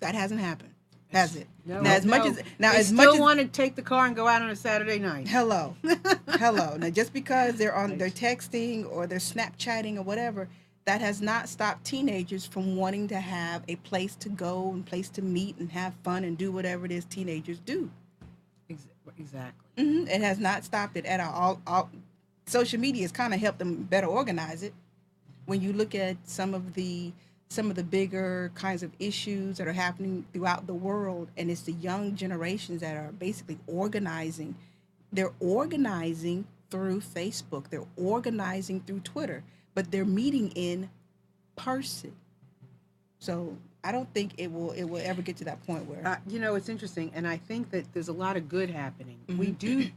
That hasn't happened, has it? No. Now, as much they want to take the car and go out on a Saturday night. Hello. Now, just because they're texting or they're Snapchatting or whatever, that has not stopped teenagers from wanting to have a place to go and place to meet and have fun and do whatever it is teenagers do. Exactly. Mm-hmm. It has not stopped it at all. Social media has kind of helped them better organize it. When you look at some of the bigger kinds of issues that are happening throughout the world, and it's the young generations that are basically organizing. They're organizing through Facebook. They're organizing through Twitter, but they're meeting in person. So I don't think it will ever get to that point where it's interesting, and I think that there's a lot of good happening. Mm-hmm. We do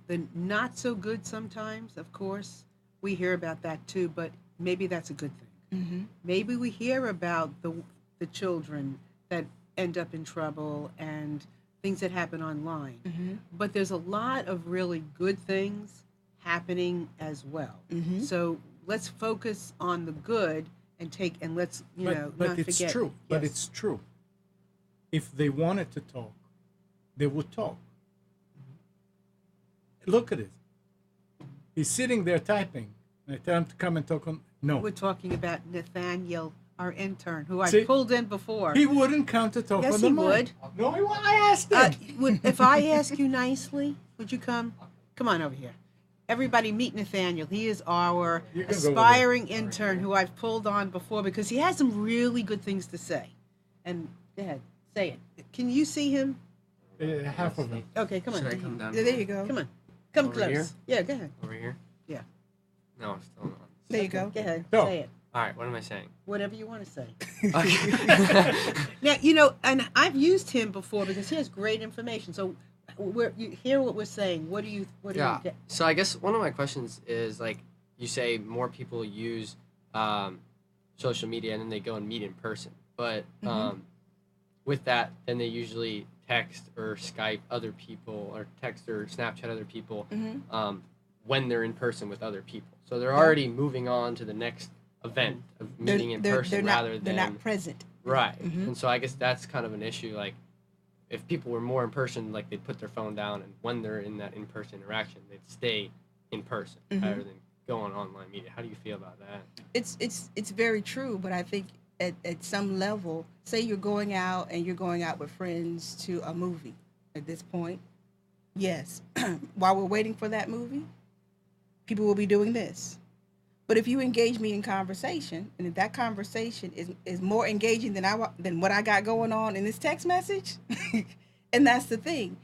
the not so good sometimes, of course. We hear about that too, but maybe that's a good thing. Mm-hmm. Maybe we hear about the children that end up in trouble and things that happen online. Mm-hmm. But there's a lot of really good things happening as well. Mm-hmm. So let's focus on the good and let's but not it's forget. true. Yes. But it's true. If they wanted to talk, they would talk. Look at it. He's sitting there typing. And I tell him to come and talk on. No. We're talking about Nathaniel, our intern, who I See, pulled in before. He wouldn't come to talk Yes, on the he mic. would. No, he won't. I asked him. If I ask you nicely, would you come? Come on over here. Everybody meet Nathaniel. He is our You can go aspiring intern who I've pulled on before because he has some really good things to say. And go ahead, say it. Can you see him? Half of him. Okay, come on. Should I come down? there you go. Come on. Come Over close. here? Yeah, go ahead. Over here? Yeah. No, it's still not. There you go. Go ahead. No. Say it. All right, what am I saying? Whatever you want to say. Okay. Now, and I've used him before because he has great information. So you hear what we're saying. What do you get? So I guess one of my questions is, like, you say more people use social media and then they go and meet in person. But with that, then they usually text or Skype other people or text or Snapchat other people. when they're in person with other people. So they're already moving on to the next event of meeting in person rather than they're not present. right. Mhm. And so I guess that's kind of an issue. Like if people were more in person, like they'd put their phone down, and when they're in that in-person interaction, they'd stay in person rather than go on online media. How do you feel about that? It's very true, but I think at some level, say you're going out and you're going out with friends to a movie at this point, yes, while we're waiting for that movie, people will be doing this. But if you engage me in conversation, and if that conversation is more engaging than what I got going on in this text message, and that's the thing,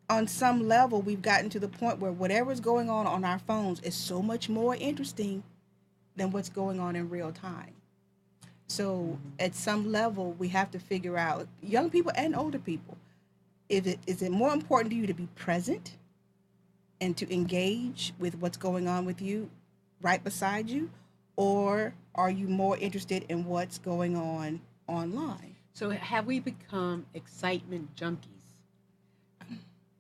on some level, we've gotten to the point where whatever's going on our phones is so much more interesting than what's going on in real time. So at some level, we have to figure out, young people and older people, is it more important to you to be present and to engage with what's going on with you right beside you, or are you more interested in what's going on online? So have we become excitement junkies?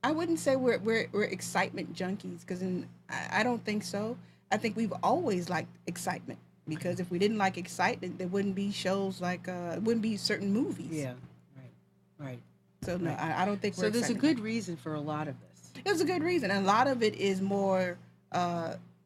I wouldn't say we're excitement junkies, because I don't think so. I think we've always liked excitement, because if we didn't like excitement, there wouldn't be shows like wouldn't be certain movies. Yeah, right. So no, I don't think we're. So there's a excitement good reason for a lot of this. There's a good reason, and a lot of it is more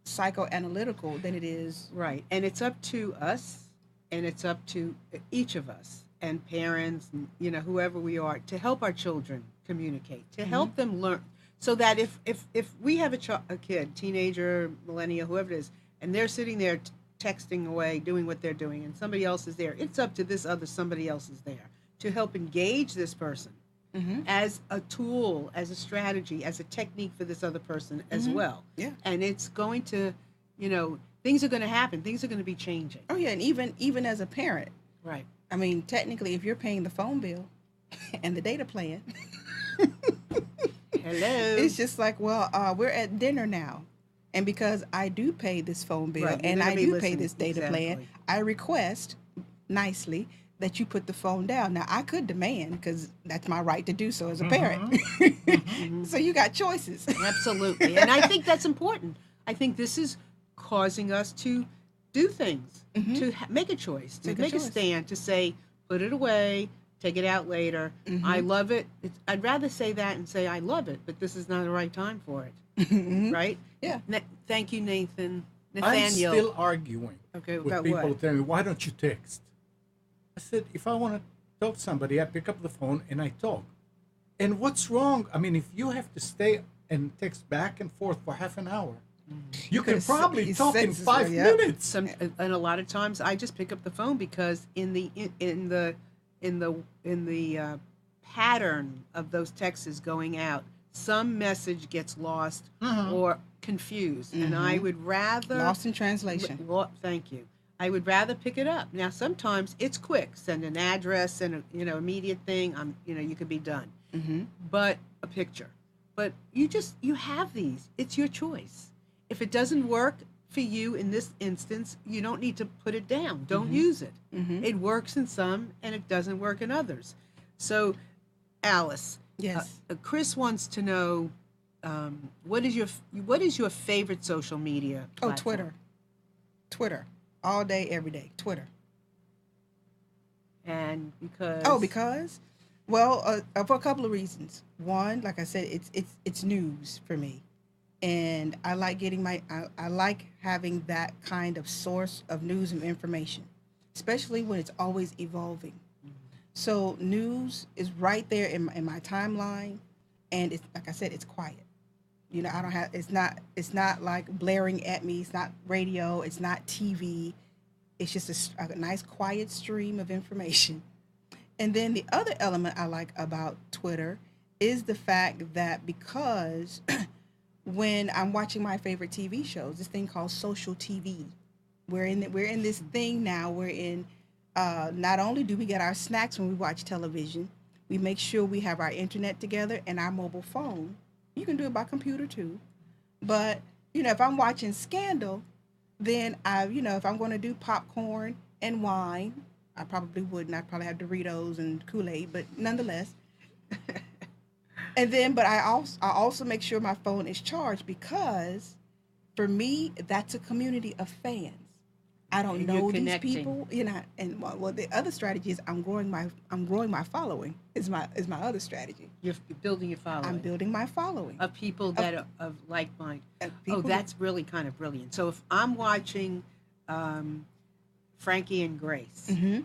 psychoanalytical than it is. Right. And it's up to us, and it's up to each of us and parents, and, whoever we are, to help our children communicate, to help them learn, so that if we have a kid, teenager, millennial, whoever it is, and they're sitting there texting away, doing what they're doing, and somebody else is there, it's up to this other somebody else is there to help engage this person as a tool, as a strategy, as a technique for this other person as well. Yeah. And it's going to, things are going to happen. Things are going to be changing. Oh yeah, and even as a parent, Right. I mean, technically, if you're paying the phone bill and the data plan, Hello. it's just like, well, we're at dinner now, and because I do pay this phone bill Right, you're and gonna I be do pay listening. this data plan, Exactly. I request nicely that you put the phone down. Now, I could demand, because that's my right to do so as a parent. So you got choices. Absolutely. And I think that's important. I think this is causing us to do things, to make a choice, to make a choice. stand, to say, put it away, take it out later. I love it. I'd rather say that and say, I love it, but this is not the right time for it. Right? Yeah. Thank you, Nathan. I'm Nathaniel. still arguing Okay, with about people who what? tell me, why don't you text? I said, if I want to talk to somebody, I pick up the phone and I talk. And what's wrong? I mean, if you have to stay and text back and forth for half an hour, you can Yes, probably he talk in says- 5 yeah. minutes. And a lot of times I just pick up the phone, because in the pattern of those texts going out, some message gets lost or confused, and I would rather Lost in translation. Thank you. I would rather pick it up. Now, sometimes it's quick. Send an address, send a immediate thing. You could be done. But a picture. But you have these. It's your choice. If it doesn't work for you in this instance, you don't need to put it down. Don't use it. It works in some, and it doesn't work in others. So, Alice. Yes. Chris wants to know, what is your favorite social media Oh, platform? Twitter. All day, every day. Twitter. And because Well, for a couple of reasons. One, like I said, it's news for me, and I like getting I like having that kind of source of news and information, especially when it's always evolving. So news is right there in my timeline, and it's, like I said, it's quiet. I don't have, it's not like blaring at me. It's not radio. It's not TV. It's just a nice quiet stream of information. And then the other element I like about Twitter is the fact that, because when I'm watching my favorite TV shows, this thing called social TV, we're in this thing now. We're in, not only do we get our snacks when we watch television, we make sure we have our internet together and our mobile phone. You can do it by computer too. But, if I'm watching Scandal, then if I'm going to do popcorn and wine, I probably wouldn't. I'd probably have Doritos and Kool-Aid, but nonetheless. And then, but I also make sure my phone is charged, because for me, that's a community of fans. I don't And know you're these connecting. people, you know. And well, the other strategy is I'm growing my following. Is my other strategy. You're building your following. I'm building my following Of people that are of like mind. of Oh, people. that's really kind of brilliant. So if I'm watching Frankie and Grace, Mhm.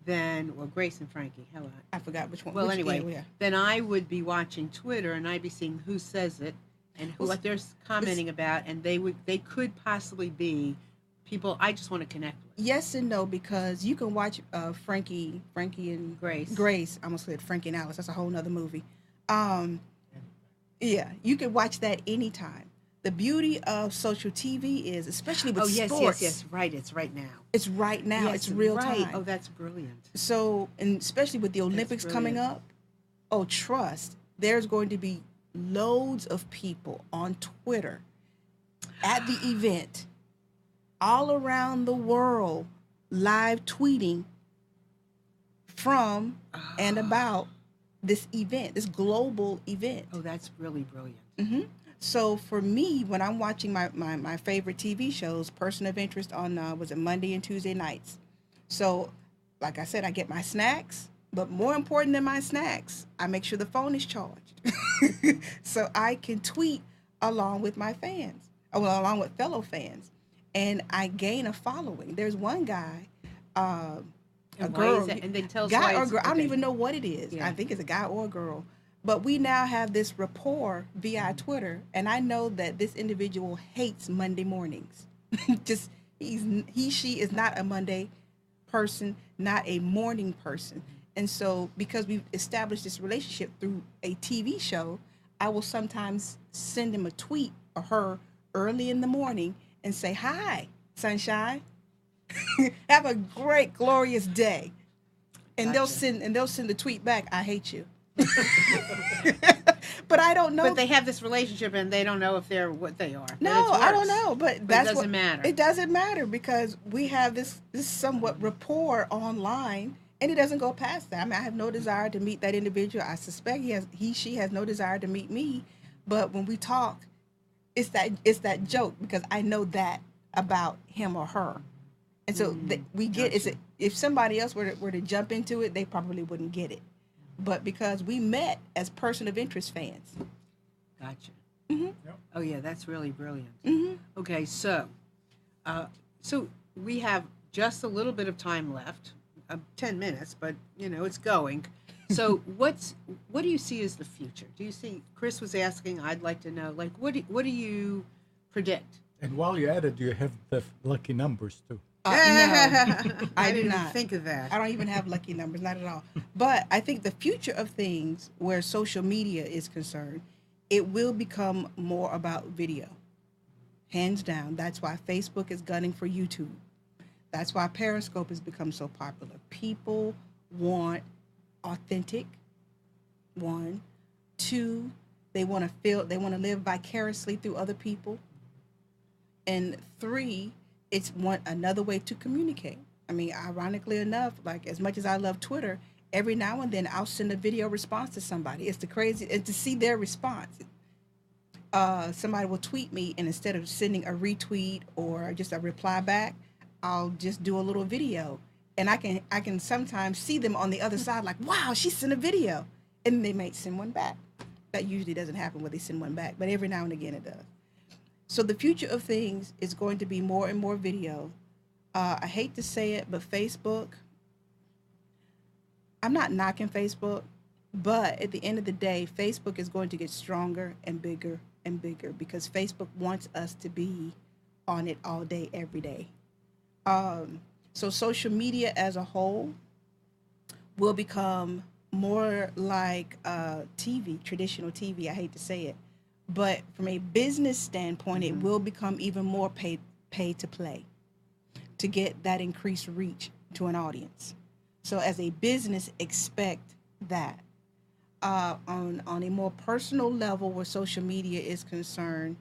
then, well, Grace and Frankie, hello. I forgot which one. Well, which, anyway, yeah. then I would be watching Twitter and I'd be seeing who says it and who Well, what they're commenting about, and they could possibly be people I just want to connect with. Yes and no, because you can watch Frankie and Grace. Grace. I almost said Frankie and Alice. That's a whole nother movie. Yeah, you can watch that anytime. The beauty of social TV is, especially with Oh yes, sports, yes, right. It's right now. it's right now. Yes, It's real right. time. Oh, that's brilliant. So, and especially with the Olympics coming brilliant. up, oh, trust, there's going to be loads of people on Twitter at the event, all around the world, live tweeting from and about this event, this global event. Oh, that's really brilliant. hmm So for me, when I'm watching my favorite TV shows, Person of Interest on was it Monday and Tuesday nights. So, like I said, I get my snacks, but more important than my snacks, I make sure the phone is charged, so I can tweet along with my fans, well, along with fellow fans, and I gain a following. There's one guy, a And why girl, is that? And then tell us guy why or it's- girl. I don't okay. even know what it is. Yeah. I think it's a guy or a girl. But we now have this rapport via Twitter, and I know that this individual hates Monday mornings. Just she is not a Monday person, not a morning person. And so because we've established this relationship through a TV show, I will sometimes send him a tweet or her early in the morning and say, "Hi, sunshine. Have a great, glorious day." And Gotcha. they'll send the tweet back, "I hate you." But I don't know. But they have this relationship and they don't know if they're what they are. But No, it's I don't worse. know. But But that's it doesn't what, matter. It doesn't matter because we have this somewhat rapport online, and it doesn't go past that. I mean, I have no desire to meet that individual. I suspect she has no desire to meet me. But when we talk, it's that joke because I know that about him or her, and so we get gotcha. if somebody else were to jump into it, they probably wouldn't get it. But because we met as Person of Interest fans. Gotcha. Mhm. Yep. Oh yeah, that's really brilliant. Mm-hmm. Okay, so we have just a little bit of time left, 10 minutes, but it's going. So what do you see as the future? Do you see? Chris was asking. I'd like to know, like, what do you predict? And while you're at it, you have the lucky numbers too. No, I do didn't not think of that. I don't even have lucky numbers, not at all. But I think the future of things, where social media is concerned, it will become more about video. Hands down. That's why Facebook is gunning for YouTube. That's why Periscope has become so popular. People want authentic, one. Two, they want to live vicariously through other people. And three, it's another way to communicate. I mean, ironically enough, like as much as I love Twitter, every now and then I'll send a video response to somebody. It's to see their response. Somebody will tweet me, and instead of sending a retweet or just a reply back, I'll just do a little video, and I can sometimes see them on the other side, like, wow, she sent a video, and they might send one back. That usually doesn't happen where they send one back, but every now and again it does. So the future of things is going to be more and more video. I hate to say it, but Facebook, I'm not knocking Facebook, but at the end of the day, Facebook is going to get stronger and bigger because Facebook wants us to be on it all day, every day. So social media as a whole will become more like TV, traditional TV. I hate to say it. But from a business standpoint, it will become even more pay to play to get that increased reach to an audience. So as a business, expect that. On a more personal level where social media is concerned,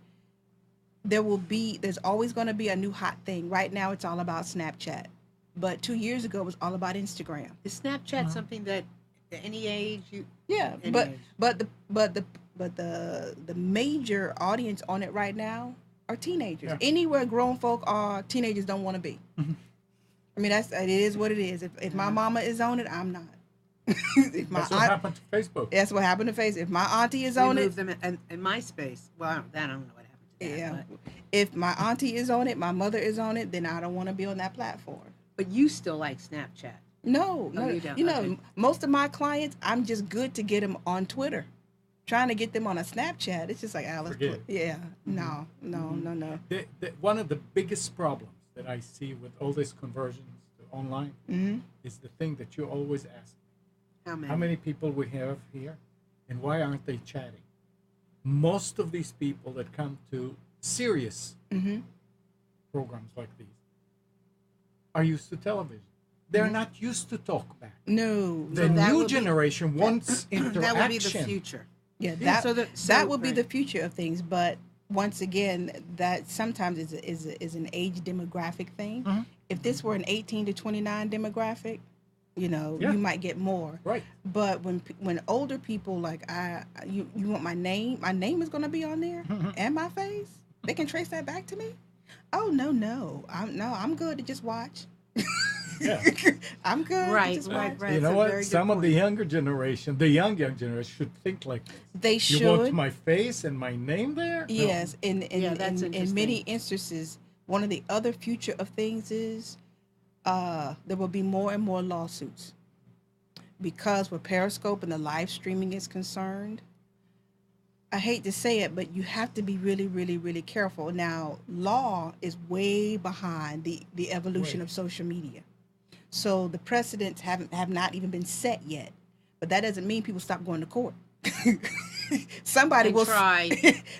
there's always going to be a new hot thing. Right now, it's all about Snapchat. But 2 years ago, it was all about Instagram. Is Snapchat something that at any age Yeah, Any but age. but the major audience on it right now are teenagers. Yeah. Anywhere grown folk are, teenagers don't want to be. I mean, it is what it is. If my mama is on it, I'm not. If my That's what happened to Facebook. That's what happened to Facebook. If my auntie is We on it, moved them in MySpace. Well, I don't know what happened to that. yeah. But, If my auntie is on it, my mother is on it, then I don't want to be on that platform. but you still like Snapchat. No, Oh, no. you don't? You know, Okay. most of my clients, I'm just good to get them on Twitter. Trying to get them on a Snapchat, it's just like Alice. Forget it. Yeah, no. One of the biggest problems that I see with all these conversions to online Mm-hmm. is the thing that you always ask. How many? How many people we have here, and why aren't they chatting? Most of these people that come to serious Mm-hmm. programs like these are used to television. They're not used to talk back. No. The that new will be- generation wants interaction. That would be the future. Yeah, Yeah. that would be right. the future of things. But once again, that sometimes is an age demographic thing. Mhm. If this were an 18 to 29 demographic, Yeah. you might get more. Right. But when older people like you want my name is going to be on there and my face, they can trace that back to me. Oh no, I'm good to just watch. Yeah. I'm good. Right, to just right, watch. right. You That's know a what? very good Some of the point. younger generation, the young generation, should think like this. They should. You want my face and my name there? No. Yes, Yeah, that's in interesting. many instances, one of the other future of things is there will be more and more lawsuits because where Periscope and the live streaming is concerned. I hate to say it, but you have to be really, really, really careful. Now, law is way behind the evolution Right. of social media, so the precedents have not even been set yet. But that doesn't mean people stop going to court. Somebody And will try.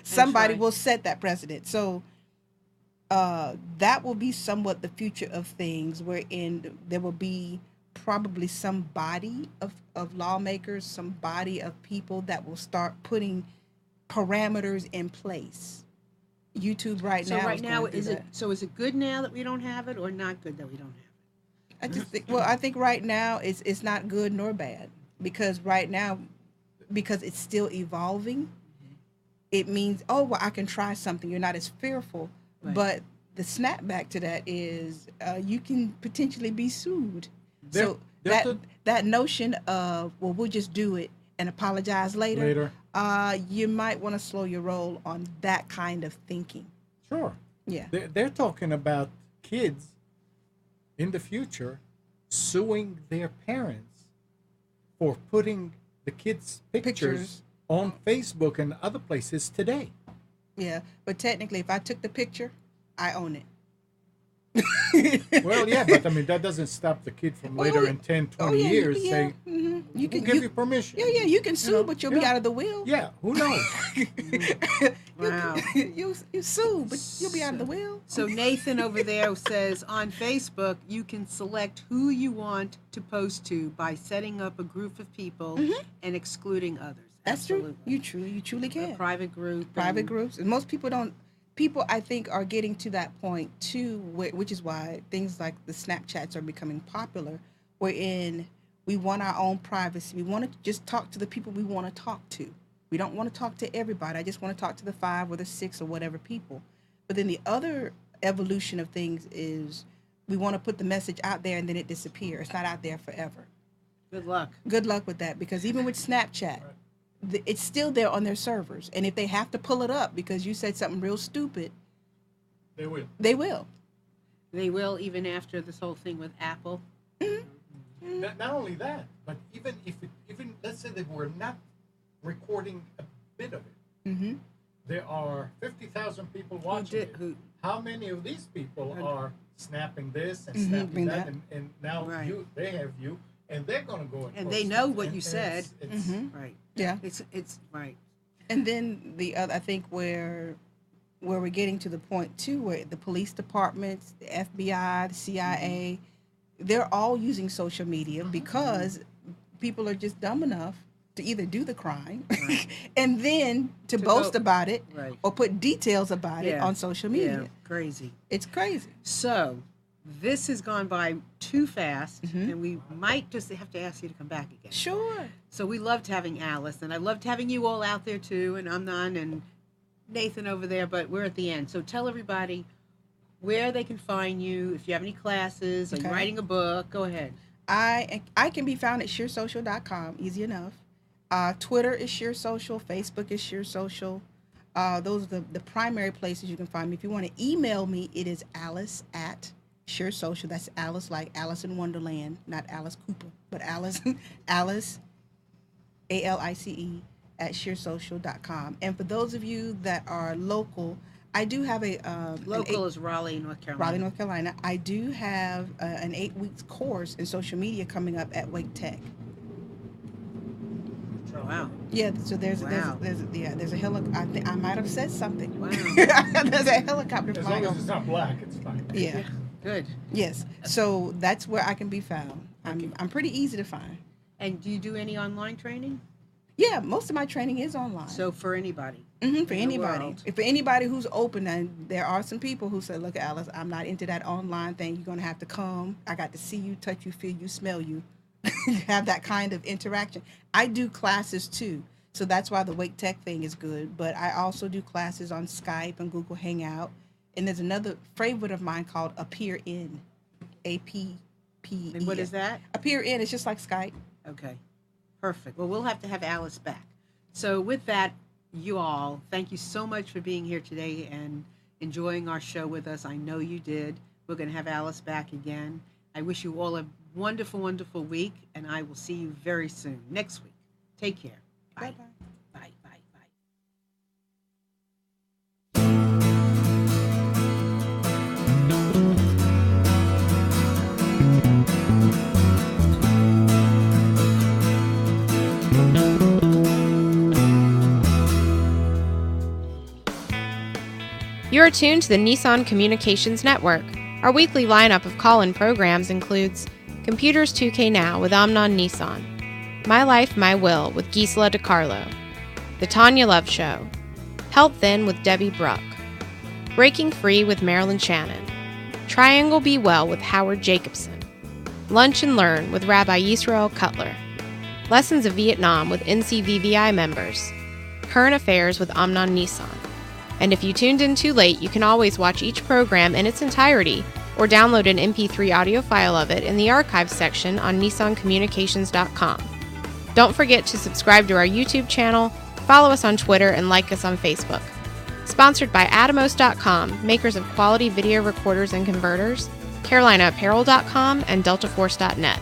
somebody try. will set that precedent. So that will be somewhat the future of things, wherein there will be probably some body of lawmakers, some body of people that will start putting parameters in place. YouTube right So now. right now, going through is that. it is it good now that we don't have it, or not good that we don't have I think right now it's not good nor bad because right now, because it's still evolving, it means, oh, well, I can try something. You're not as fearful. Right. But the snapback to that is you can potentially be sued. There- So there's that notion of, well, we'll just do it and apologize later. You might want to slow your roll on that kind of thinking. Sure. Yeah. They're talking about kids in the future suing their parents for putting the kids' pictures on Facebook and other places today. Yeah. But technically, if I took the picture, I own it. Well, yeah, but I mean, that doesn't stop the kid from Well, later in 10, 20 years saying, mhm. who give you permission? Yeah, you can sue, know, but you'll be yeah. out of the will. Yeah, who knows? Wow. you sue, but you'll be out of the will. So Nathan over there says on Facebook, you can select who you want to post to by setting up a group of people and excluding others. That's Absolutely. true. You truly A can. private group. Private and- groups, and most people don't. People, I think, are getting to that point too, which is why things like the Snapchats are becoming popular, wherein we want our own privacy. We want to just talk to the people we want to talk to. We don't want to talk to everybody. I just want to talk to the 5 or the 6 or whatever people. But then the other evolution of things is we want to put the message out there and then it disappears. It's not out there forever. Good luck. Good luck with that, because even with Snapchat, it's still there on their servers. And if they have to pull it up because you said something real stupid, They will. they will. They will, even after this whole thing with Apple. Not only that, but even let's say that we're not recording a bit of it, Mm-hmm. there are 50,000 people watching it. How many of these people are snapping this and snapping Bring that, that. and now Right. they have you, and they're going to go And post they know it. what And- you and said. it's- Right. Yeah. It's right. And then the other, I think where we're getting to the point too, where the police departments, the FBI, the CIA, they're all using social media because people are just dumb enough to either do the crime Right. and then to To boast go- about it Right. or put details about it Yeah. on social media. Yeah. Crazy. It's crazy. So this has gone by too fast, Mhm. and we might just have to ask you to come back again. Sure. So we loved having Alice, and I loved having you all out there too, and Amnon and Nathan over there, but we're at the end. So tell everybody where they can find you, if you have any classes, or you're Okay. writing a book. Go ahead. I can be found at sheersocial.com, easy enough. Twitter is Sheer Social, Facebook is Sheer Social. Those are the primary places you can find me. If you want to email me, it is Alice at Sheer Social. That's Alice like Alice in Wonderland, not Alice Cooper, but Alice, Alice, ALICE at sheersocial.com. And for those of you that are local, I do have Local is Raleigh, North Carolina. Raleigh, North Carolina. I do have an 8 weeks course in social media coming up at Wake Tech. Wow. Yeah, so there's Wow. there's a helicopter. I might have said something. Wow. There's a helicopter As long flying as over. it's not black, it's fine. Yeah. Good. Yes. So that's where I can be found. Okay. I'm pretty easy to find. And do you do any online training? Yeah, most of my training is online. So for anybody. For in the anybody, world. for anybody who's open, and there are some people who say, "Look, Alice, I'm not into that online thing. You're gonna have to come. I got to see you, touch you, feel you, smell you, have that kind of interaction." I do classes too, so that's why the Wake Tech thing is good. But I also do classes on Skype and Google Hangout, and there's another favorite of mine called Appear In, APP. And what is that? Appear In. It's just like Skype. Okay. Perfect. Well, we'll have to have Alice back. So with that, you all, thank you so much for being here today and enjoying our show with us. I know you did. We're going to have Alice back again. I wish you all a wonderful, wonderful week, and I will see you very soon, next week. Take care. Bye. Bye-bye. Bye, bye, bye. You're tuned to the Nissan Communications Network. Our weekly lineup of call-in programs includes Computers 2K Now with Amnon Nissan, My Life, My Will with Gisela DiCarlo, The Tanya Love Show, Health Then with Debbie Bruck, Breaking Free with Marilyn Shannon, Triangle Be Well with Howard Jacobson, Lunch and Learn with Rabbi Yisrael Cutler, Lessons of Vietnam with NCVVI members, Current Affairs with Amnon Nissan. And if you tuned in too late, you can always watch each program in its entirety or download an MP3 audio file of it in the archives section on nissancommunications.com. Don't forget to subscribe to our YouTube channel, follow us on Twitter, and like us on Facebook. Sponsored by Atomos.com, makers of quality video recorders and converters, CarolinaApparel.com, and DeltaForce.net.